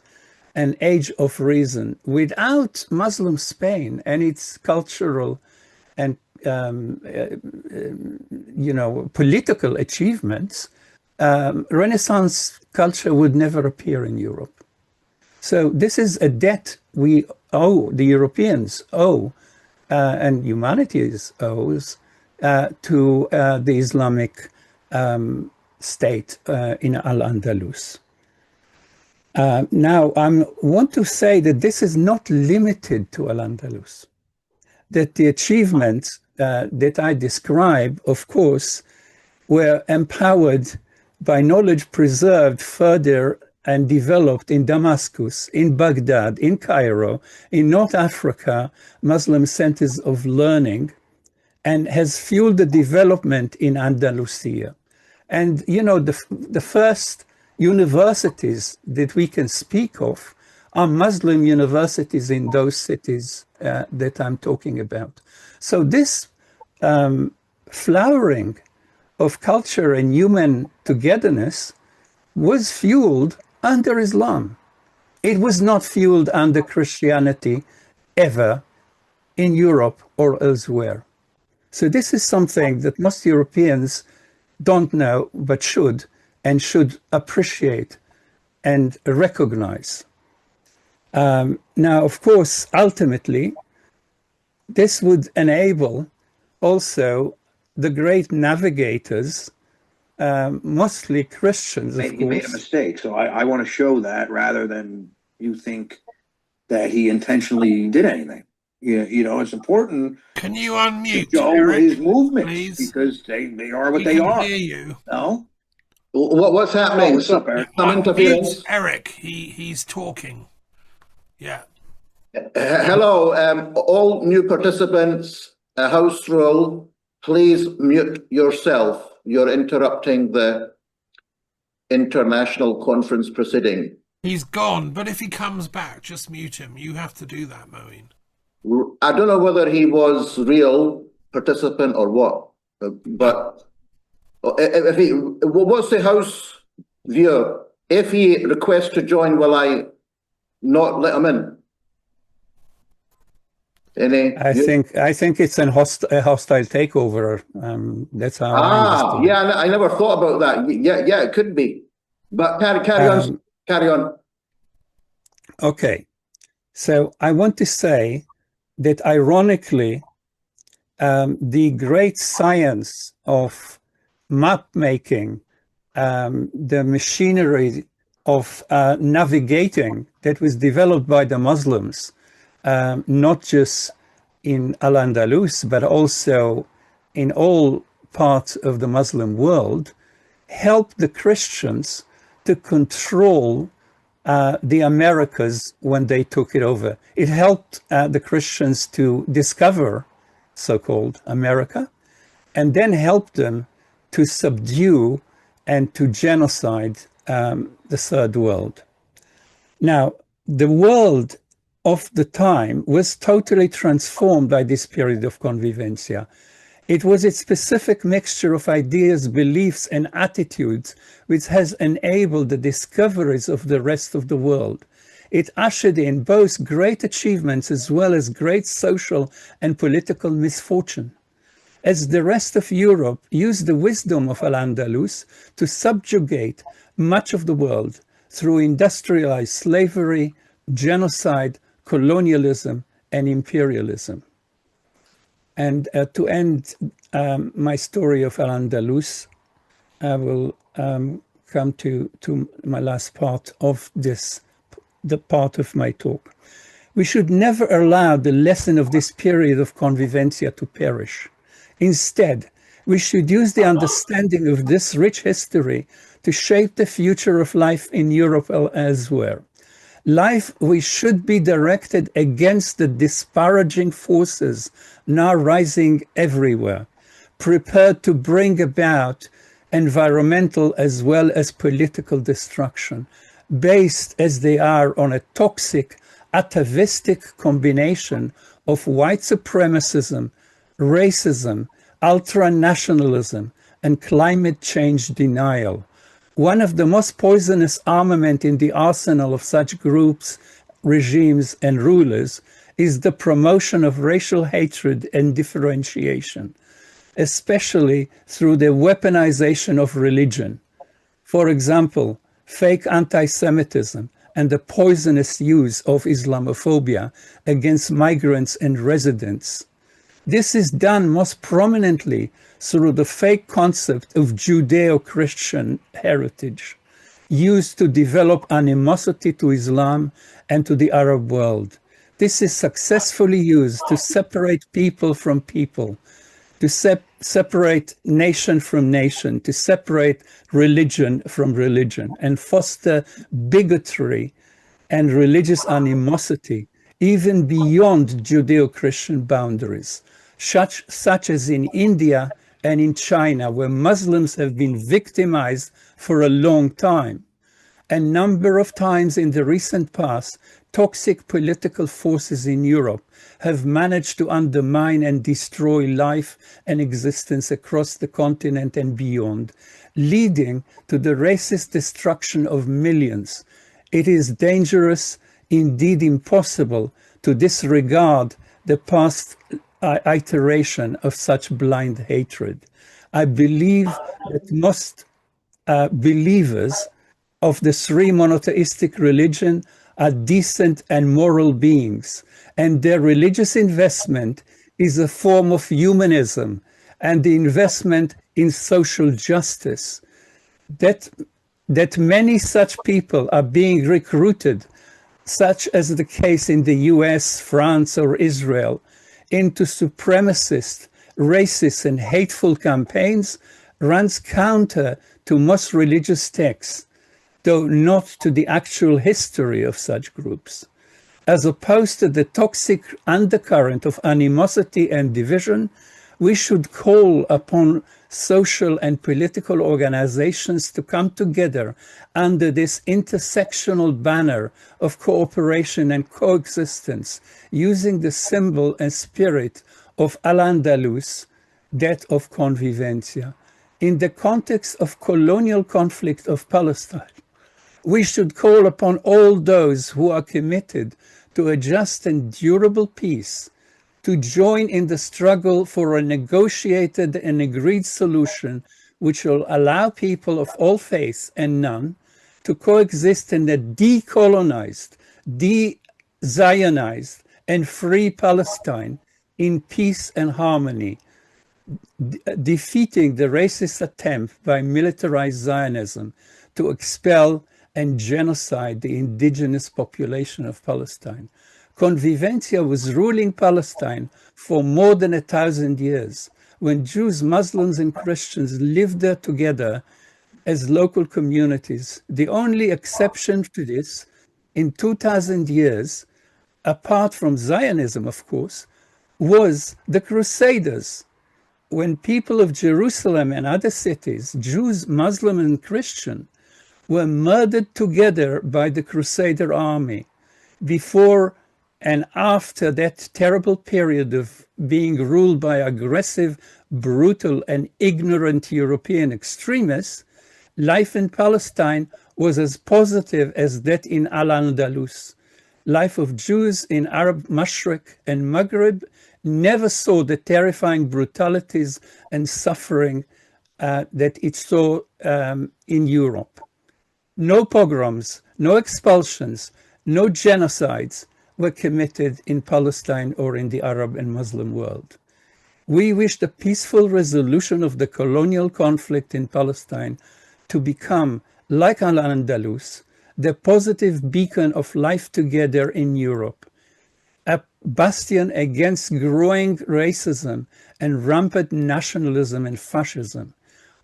and Age of Reason. Without Muslim Spain and its cultural and political achievements, Renaissance culture would never appear in Europe. So this is a debt we owe, the Europeans owe, and humanities owes to the Islamic state in Al-Andalus. Now, I want to say that this is not limited to Al-Andalus, that the achievements that I describe, of course, were empowered by knowledge preserved further and developed in Damascus, in Baghdad, in Cairo, in North Africa, Muslim centers of learning, and has fueled the development in Andalusia. And, you know, the first universities that we can speak of are Muslim universities in those cities that I'm talking about. So this flowering of culture and human togetherness was fueled under Islam. It was not fueled under Christianity ever in Europe or elsewhere. So this is something that most Europeans don't know, but should appreciate and recognize. Now, of course, ultimately, this would enable also the great navigators, mostly Christians, of course. He made a mistake, so I want to show that rather than you think that he intentionally did anything. It's important Can you to unmute show Eric, his movements please? because they are what We they can are. hear you. No? What's happening? What's up, Eric? Some interference. Unmute Eric. He's talking. Yeah. Hello, all new participants, house rule, please mute yourself. You're interrupting the international conference proceeding. He's gone, but if he comes back, just mute him. You have to do that, Moeen. I don't know whether he was real participant or what, but if he, what's the house view? If he requests to join, will I not let him in? I think it's a hostile takeover. That's how I understand. Yeah, I never thought about that. Yeah, it could be. But carry on. Okay, so I want to say that ironically, the great science of map making, the machinery of navigating that was developed by the Muslims, not just in Al-Andalus, but also in all parts of the Muslim world, helped the Christians to control the Americas when they took it over. It helped the Christians to discover so-called America, and then helped them to subdue and to genocide the Third World. Now, the world of the time was totally transformed by this period of convivencia. It was a specific mixture of ideas, beliefs, and attitudes which has enabled the discoveries of the rest of the world. It ushered in both great achievements as well as great social and political misfortune. As the rest of Europe used the wisdom of Al-Andalus to subjugate much of the world through industrialized slavery, genocide, colonialism, and imperialism. And to end my story of Al-Andalus, I will come to my last part of this, the part of my talk. We should never allow the lesson of this period of convivencia to perish. Instead, we should use the understanding of this rich history to shape the future of life in Europe or elsewhere. Life we should be directed against the disparaging forces now rising everywhere, prepared to bring about environmental as well as political destruction, based as they are on a toxic, atavistic combination of white supremacism, racism, ultranationalism, and climate change denial. One of the most poisonous armament in the arsenal of such groups, regimes, and rulers is the promotion of racial hatred and differentiation, especially through the weaponization of religion. For example, fake anti-Semitism and the poisonous use of Islamophobia against migrants and residents. This is done most prominently through the fake concept of Judeo-Christian heritage, used to develop animosity to Islam and to the Arab world. This is successfully used to separate people from people, to separate nation from nation, to separate religion from religion, and foster bigotry and religious animosity, even beyond Judeo-Christian boundaries, such as in India and in China, where Muslims have been victimized for a long time. A number of times in the recent past, toxic political forces in Europe have managed to undermine and destroy life and existence across the continent and beyond, leading to the racist destruction of millions. It is dangerous, indeed impossible, to disregard the past iteration of such blind hatred. I believe that most believers of the three monotheistic religion are decent and moral beings, and their religious investment is a form of humanism and the investment in social justice. That many such people are being recruited such as the case in the US, France, or Israel, into supremacist, racist, and hateful campaigns runs counter to most religious texts, though not to the actual history of such groups. As opposed to the toxic undercurrent of animosity and division, we should call upon social and political organizations to come together under this intersectional banner of cooperation and coexistence, using the symbol and spirit of Al-Andalus, that of convivencia. In the context of colonial conflict of Palestine, we should call upon all those who are committed to a just and durable peace to join in the struggle for a negotiated and agreed solution which will allow people of all faiths and none to coexist in a decolonized, de-Zionized, and free Palestine in peace and harmony, defeating the racist attempt by militarized Zionism to expel and genocide the indigenous population of Palestine. Convivencia was ruling Palestine for more than 1,000 years, when Jews, Muslims, and Christians lived there together as local communities. The only exception to this in 2,000 years, apart from Zionism, of course, was the Crusaders, when people of Jerusalem and other cities, Jews, Muslim, and Christian, were murdered together by the Crusader army. Before and after that terrible period of being ruled by aggressive, brutal, and ignorant European extremists, life in Palestine was as positive as that in Al-Andalus. Life of Jews in Arab Mashriq and Maghreb never saw the terrifying brutalities and suffering that it saw in Europe. No pogroms, no expulsions, no genocides were committed in Palestine or in the Arab and Muslim world. We wish the peaceful resolution of the colonial conflict in Palestine to become, like Al-Andalus, the positive beacon of life together in Europe, a bastion against growing racism and rampant nationalism and fascism.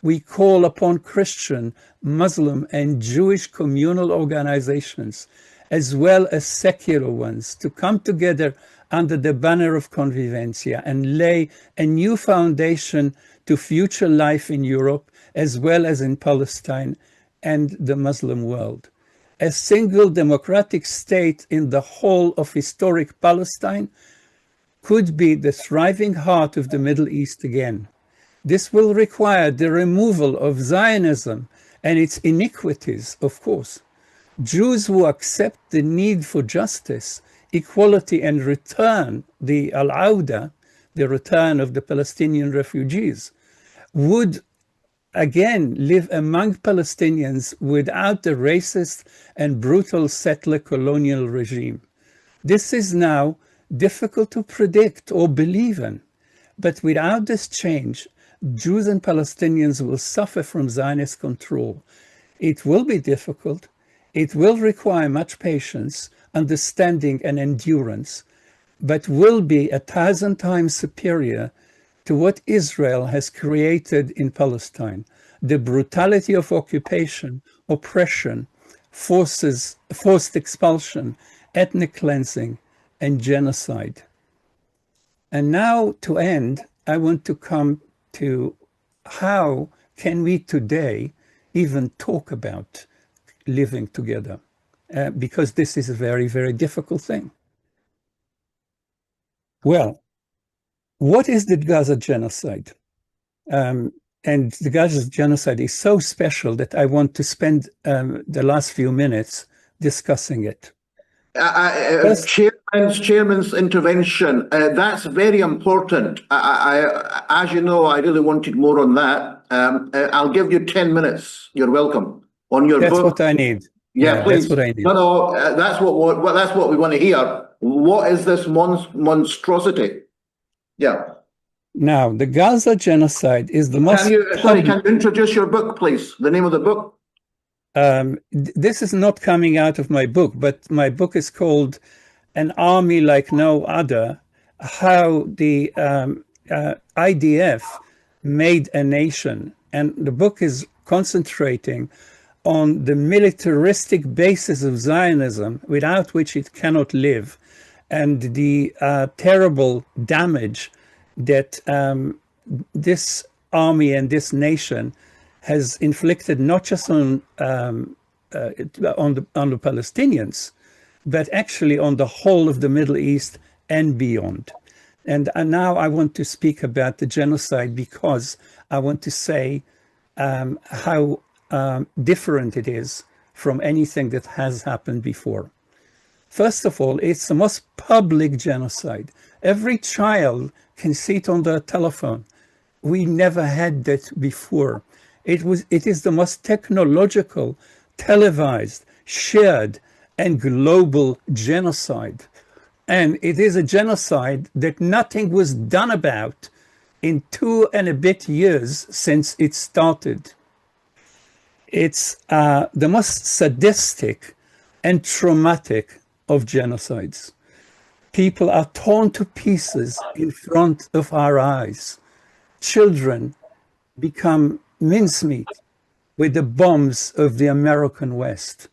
We call upon Christian, Muslim, and Jewish communal organizations, as well as secular ones, to come together under the banner of convivencia and lay a new foundation to future life in Europe, as well as in Palestine and the Muslim world. A single democratic state in the whole of historic Palestine could be the thriving heart of the Middle East again. This will require the removal of Zionism and its iniquities, of course. Jews who accept the need for justice, equality, and return, the al-Auda, the return of the Palestinian refugees, would again live among Palestinians without the racist and brutal settler colonial regime. This is now difficult to predict or believe in, but without this change, Jews and Palestinians will suffer from Zionist control. It will be difficult. It will require much patience, understanding, and endurance, but will be 1,000 times superior to what Israel has created in Palestine. The brutality of occupation, oppression, forced expulsion, ethnic cleansing, and genocide. And now, to end, I want to come to how can we today even talk about living together, because this is a very, very difficult thing. Well, what is the Gaza genocide? And the Gaza genocide is so special that I want to spend the last few minutes discussing it. Chairman's intervention, that's very important. As you know, I really wanted more on that. I'll give you 10 minutes. You're welcome. On your That's book. what I need. Yeah, please. That's what I need. No, that's what we want to hear. What is this monstrosity? Yeah. Now, the Gaza genocide is the most... Can you introduce your book, please? The name of the book? This is not coming out of my book, but my book is called An Army Like No Other, how the IDF made a nation. And the book is concentrating on the militaristic basis of Zionism, without which it cannot live, and the terrible damage that this army and this nation has inflicted, not just on the Palestinians, but actually on the whole of the Middle East and beyond. And now I want to speak about the genocide because I want to say how different it is from anything that has happened before. First of all, it's the most public genocide. Every child can see it on their telephone. We never had that before. It is the most technological, televised, shared, and global genocide. And it is a genocide that nothing was done about in 2 and a bit years since it started. It's the most sadistic and traumatic of genocides. People are torn to pieces in front of our eyes. Children become mincemeat with the bombs of the American West.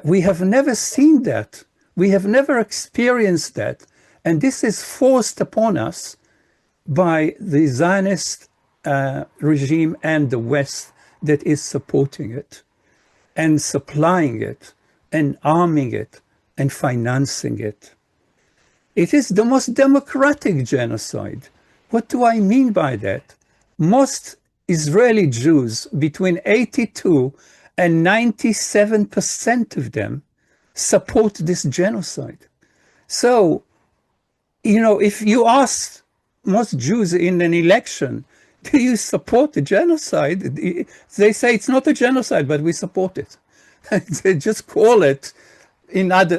We have never seen that. We have never experienced that. And this is forced upon us by the Zionist regime and the West that is supporting it and supplying it and arming it and financing it. It is the most democratic genocide. What do I mean by that? Most Israeli Jews, between 82 and 97% of them, support this genocide. So, you know, if you ask most Jews in an election, do you support the genocide? They say it's not a genocide, but we support it. They just call it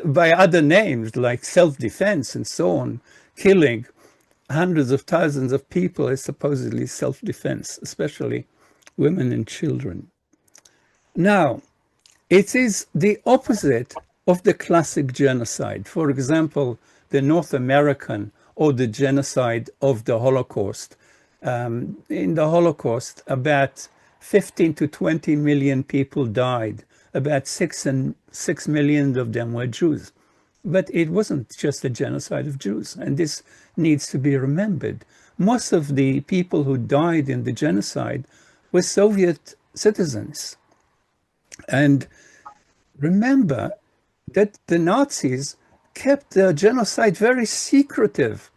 by other names, like self-defense and so on. Killing hundreds of thousands of people is supposedly self-defense, especially women and children. Now, it is the opposite of the classic genocide. For example, the North American or the genocide of the Holocaust. In the Holocaust, about 15 to 20 million people died. About 6 million of them were Jews. But it wasn't just a genocide of Jews, and this needs to be remembered. Most of the people who died in the genocide were Soviet citizens. And remember that the Nazis kept their genocide very secretive.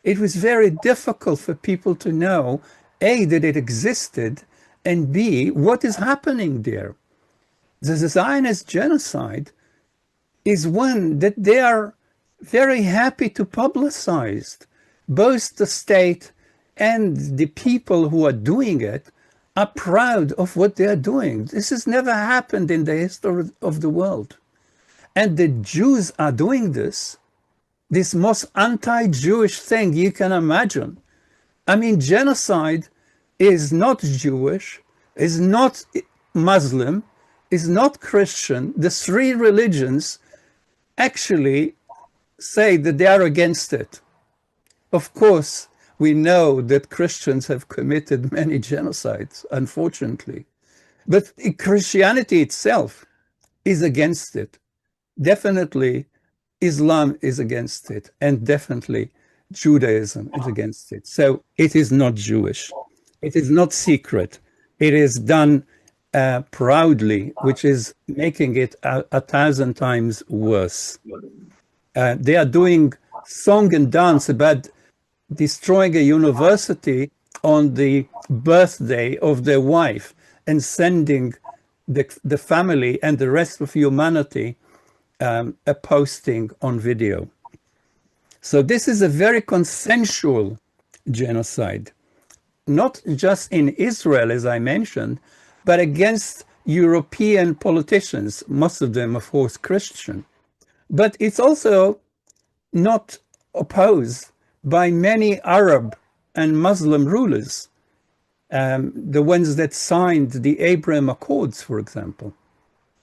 It was very difficult for people to know, A, that it existed, and B, what is happening there. The Zionist genocide is one that they are very happy to publicize. Both the state and the people who are doing it are proud of what they are doing. This has never happened in the history of the world. And the Jews are doing this most anti-Jewish thing you can imagine. I mean, genocide is not Jewish, is not Muslim, is not Christian. The three religions actually say that they are against it. Of course, we know that Christians have committed many genocides, unfortunately. But Christianity itself is against it. Definitely Islam is against it, and definitely Judaism is against it. So it is not Jewish. It is not secret. It is done proudly, which is making it 1,000 times worse. They are doing song and dance about destroying a university on the birthday of their wife and sending the family and the rest of humanity a posting on video. So this is a very consensual genocide, not just in Israel, as I mentioned, but against European politicians, most of them, of course, Christian. But it's also not opposed by many Arab and Muslim rulers, the ones that signed the Abraham Accords, for example.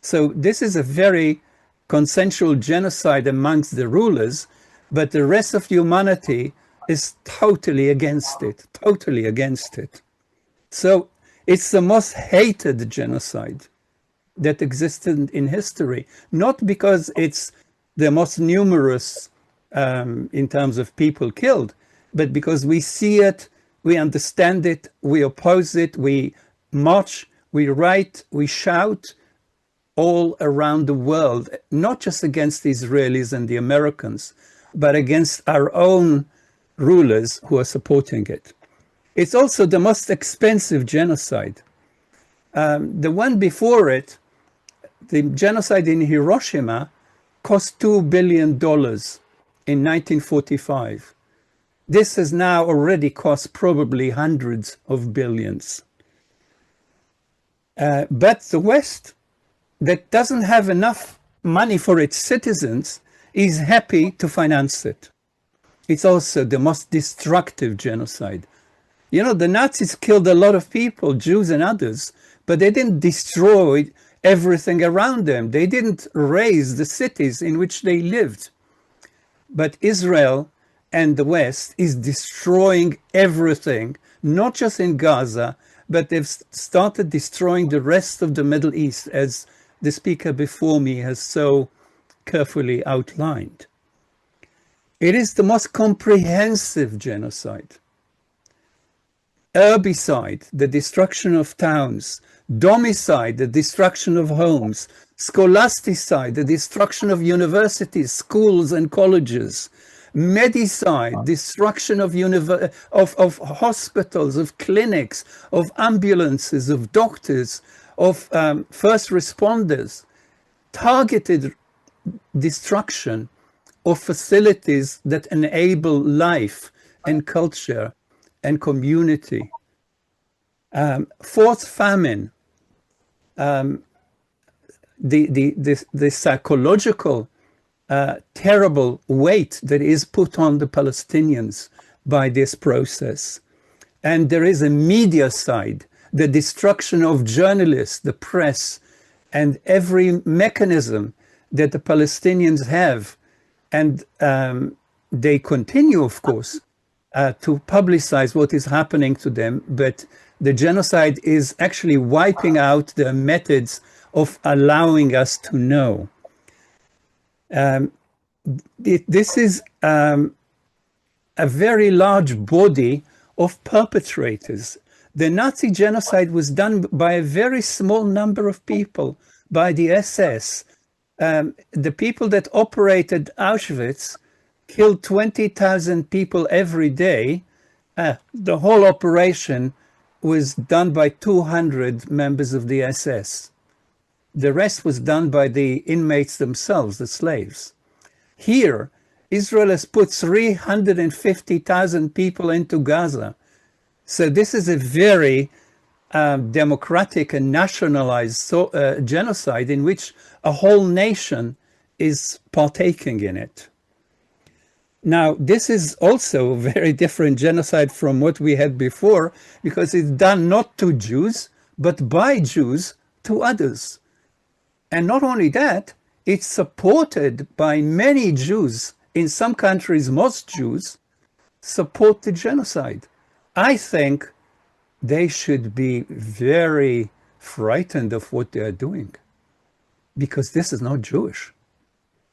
So this is a very consensual genocide amongst the rulers, but the rest of humanity is totally against it, totally against it. So it's the most hated genocide that existed in history, not because it's the most numerous in terms of people killed, but because we see it, we understand it, we oppose it, we march, we write, we shout all around the world, not just against the Israelis and the Americans, but against our own rulers who are supporting it. It's also the most expensive genocide. The one before it, the genocide in Hiroshima, cost $2 billion in 1945. This has now already cost probably hundreds of billions. But the West, that doesn't have enough money for its citizens, is happy to finance it. It's also the most destructive genocide. You know, the Nazis killed a lot of people, Jews and others, but they didn't destroy everything around them. They didn't raze the cities in which they lived. But Israel and the West is destroying everything, not just in Gaza, but they've started destroying the rest of the Middle East, as the speaker before me has so carefully outlined. It is the most comprehensive genocide. Herbicide, the destruction of towns; domicide, the destruction of homes; scholasticide, the destruction of universities, schools and colleges; medicide, destruction of hospitals, of clinics, of ambulances, of doctors, of first responders; targeted destruction of facilities that enable life and culture and community. Fourth famine, the psychological terrible weight that is put on the Palestinians by this process. And there is a media side, the destruction of journalists, the press, and every mechanism that the Palestinians have. And they continue, of course, to publicize what is happening to them, but the genocide is actually wiping out the methods of allowing us to know. This is a very large body of perpetrators. The Nazi genocide was done by a very small number of people, by the SS. The people that operated Auschwitz killed 20,000 people every day. The whole operation was done by 200 members of the SS. The rest was done by the inmates themselves, the slaves. Here, Israel has put 350,000 people into Gaza. So this is a very democratic and nationalized genocide in which a whole nation is partaking in it. Now, this is also a very different genocide from what we had before, because it's done not to Jews, but by Jews to others. And not only that, it's supported by many Jews. In some countries, most Jews support the genocide. I think they should be very frightened of what they are doing, because this is not Jewish.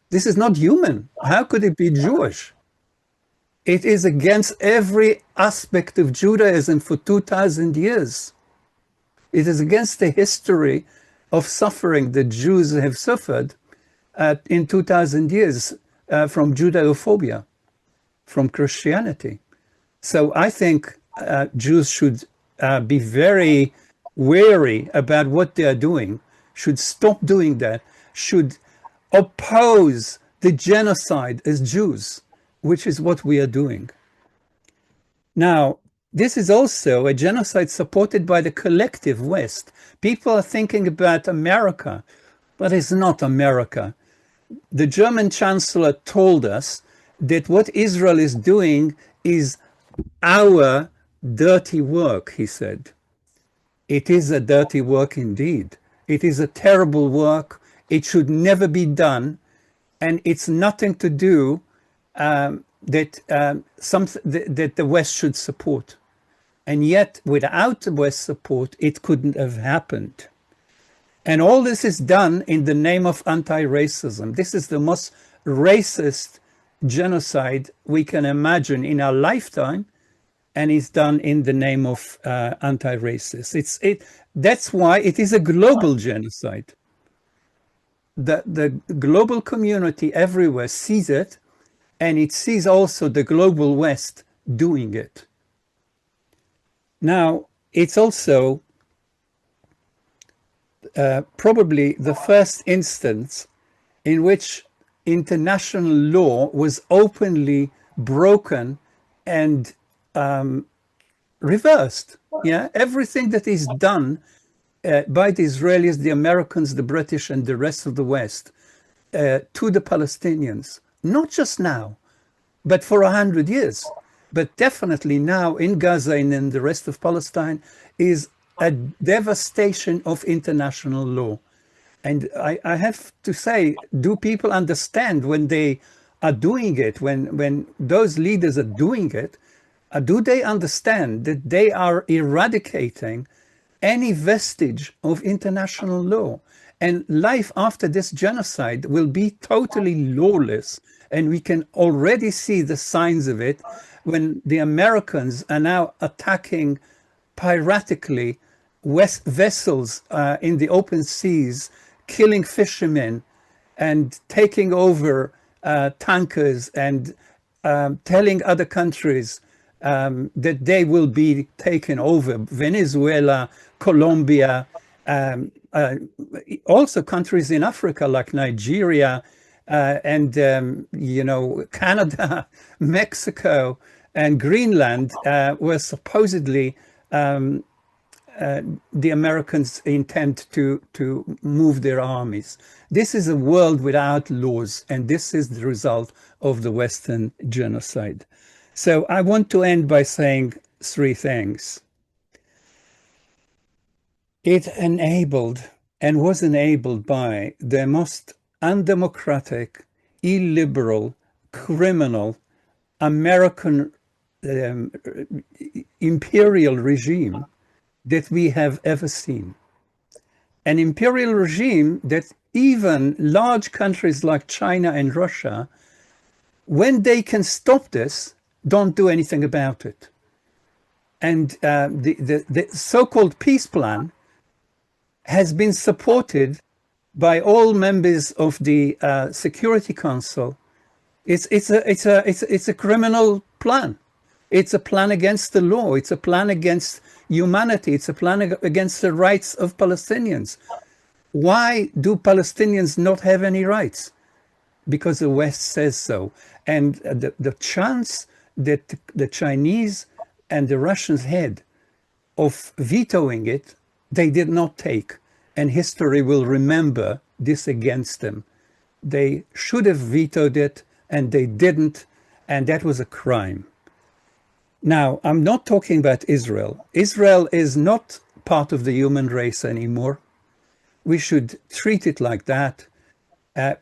This is not human. How could it be Jewish? It is against every aspect of Judaism for 2,000 years. It is against the history of suffering that Jews have suffered in 2,000 years from Judaophobia, from Christianity. So I think Jews should be very wary about what they are doing, should stop doing that, should oppose the genocide as Jews, which is what we are doing. Now, this is also a genocide supported by the collective West. People are thinking about America, but it's not America. The German Chancellor told us that what Israel is doing is our dirty work, he said. It is a dirty work indeed. It is a terrible work. It should never be done. And it's nothing to do that the West should support. And yet, without the West support, it couldn't have happened. And all this is done in the name of anti-racism. This is the most racist genocide we can imagine in our lifetime, and it's done in the name of anti-racist. That's why it is a global genocide. The global community everywhere sees it, and it sees also the global West doing it. Now, it's also probably the first instance in which international law was openly broken and reversed. Yeah, everything that is done by the Israelis, the Americans, the British, and the rest of the West to the Palestinians, not just now, but for 100 years, but definitely now in Gaza and in the rest of Palestine, is a devastation of international law. And I have to say, do people understand when they are doing it, when those leaders are doing it, do they understand that they are eradicating any vestige of international law? And life after this genocide will be totally lawless. And we can already see the signs of it when the Americans are now attacking piratically vessels in the open seas, killing fishermen and taking over tankers and telling other countries that they will be taken over. Venezuela, Colombia, also countries in Africa like Nigeria and Canada, Mexico, and Greenland were supposedly the Americans intend to move their armies. This is a world without laws, and this is the result of the Western genocide. So I want to end by saying three things. It enabled and was enabled by the most undemocratic, illiberal, criminal American imperial regime that we have ever seen. An imperial regime that even large countries like China and Russia, when they can stop this, don't do anything about it. And the so-called peace plan has been supported by all members of the Security Council. It's a criminal plan. It's a plan against the law. It's a plan against humanity. It's a plan against the rights of Palestinians. Why do Palestinians not have any rights? Because the West says so. And the chance that the Chinese and the Russians had of vetoing it, they did not take. And history will remember this against them. They should have vetoed it, and they didn't, and that was a crime. Now, I'm not talking about Israel. Israel is not part of the human race anymore. We should treat it like that.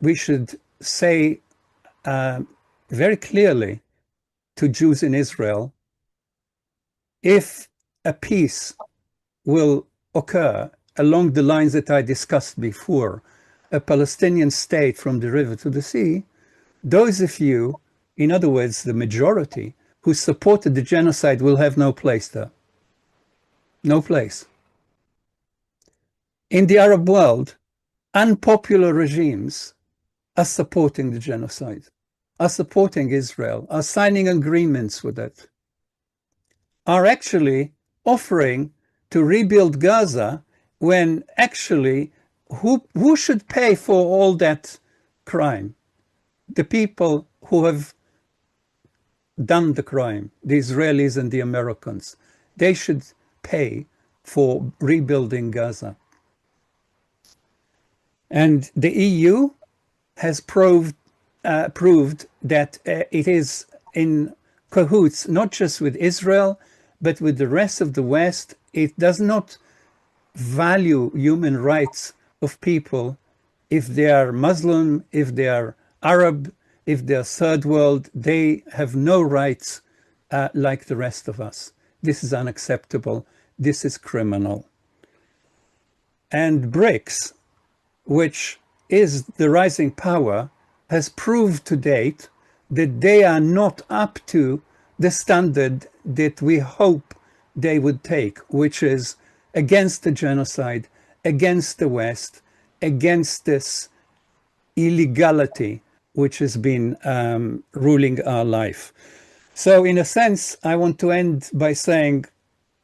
We should say very clearly to Jews in Israel, if a peace will occur along the lines that I discussed before, a Palestinian state from the river to the sea, those of you, in other words, the majority, who supported the genocide will have no place there. No place. In the Arab world, unpopular regimes are supporting the genocide, are supporting Israel, are signing agreements with it, are actually offering to rebuild Gaza when actually who should pay for all that crime? The people who have done the crime, the Israelis and the Americans. They should pay for rebuilding Gaza. And the EU has proved that it is in cahoots, not just with Israel, but with the rest of the West. It does not value human rights of people if they are Muslim, if they are Arab, if they are third world, they have no rights like the rest of us. This is unacceptable. This is criminal. And BRICS, which is the rising power, has proved to date that they are not up to the standard that we hope they would take, which is against the genocide, against the West, against this illegality which has been ruling our life. So in a sense, I want to end by saying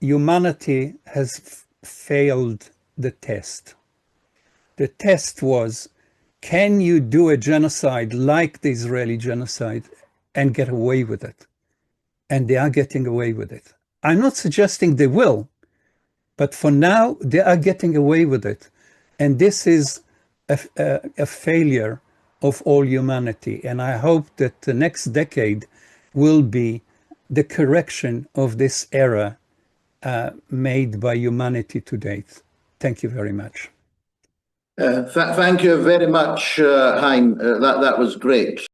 humanity has failed the test. The test was, can you do a genocide like the Israeli genocide and get away with it? And they are getting away with it. I'm not suggesting they will, but for now, they are getting away with it. And this is a failure of all humanity. And I hope that the next decade will be the correction of this error made by humanity to date. Thank you very much. Thank you very much, Haim. That was great.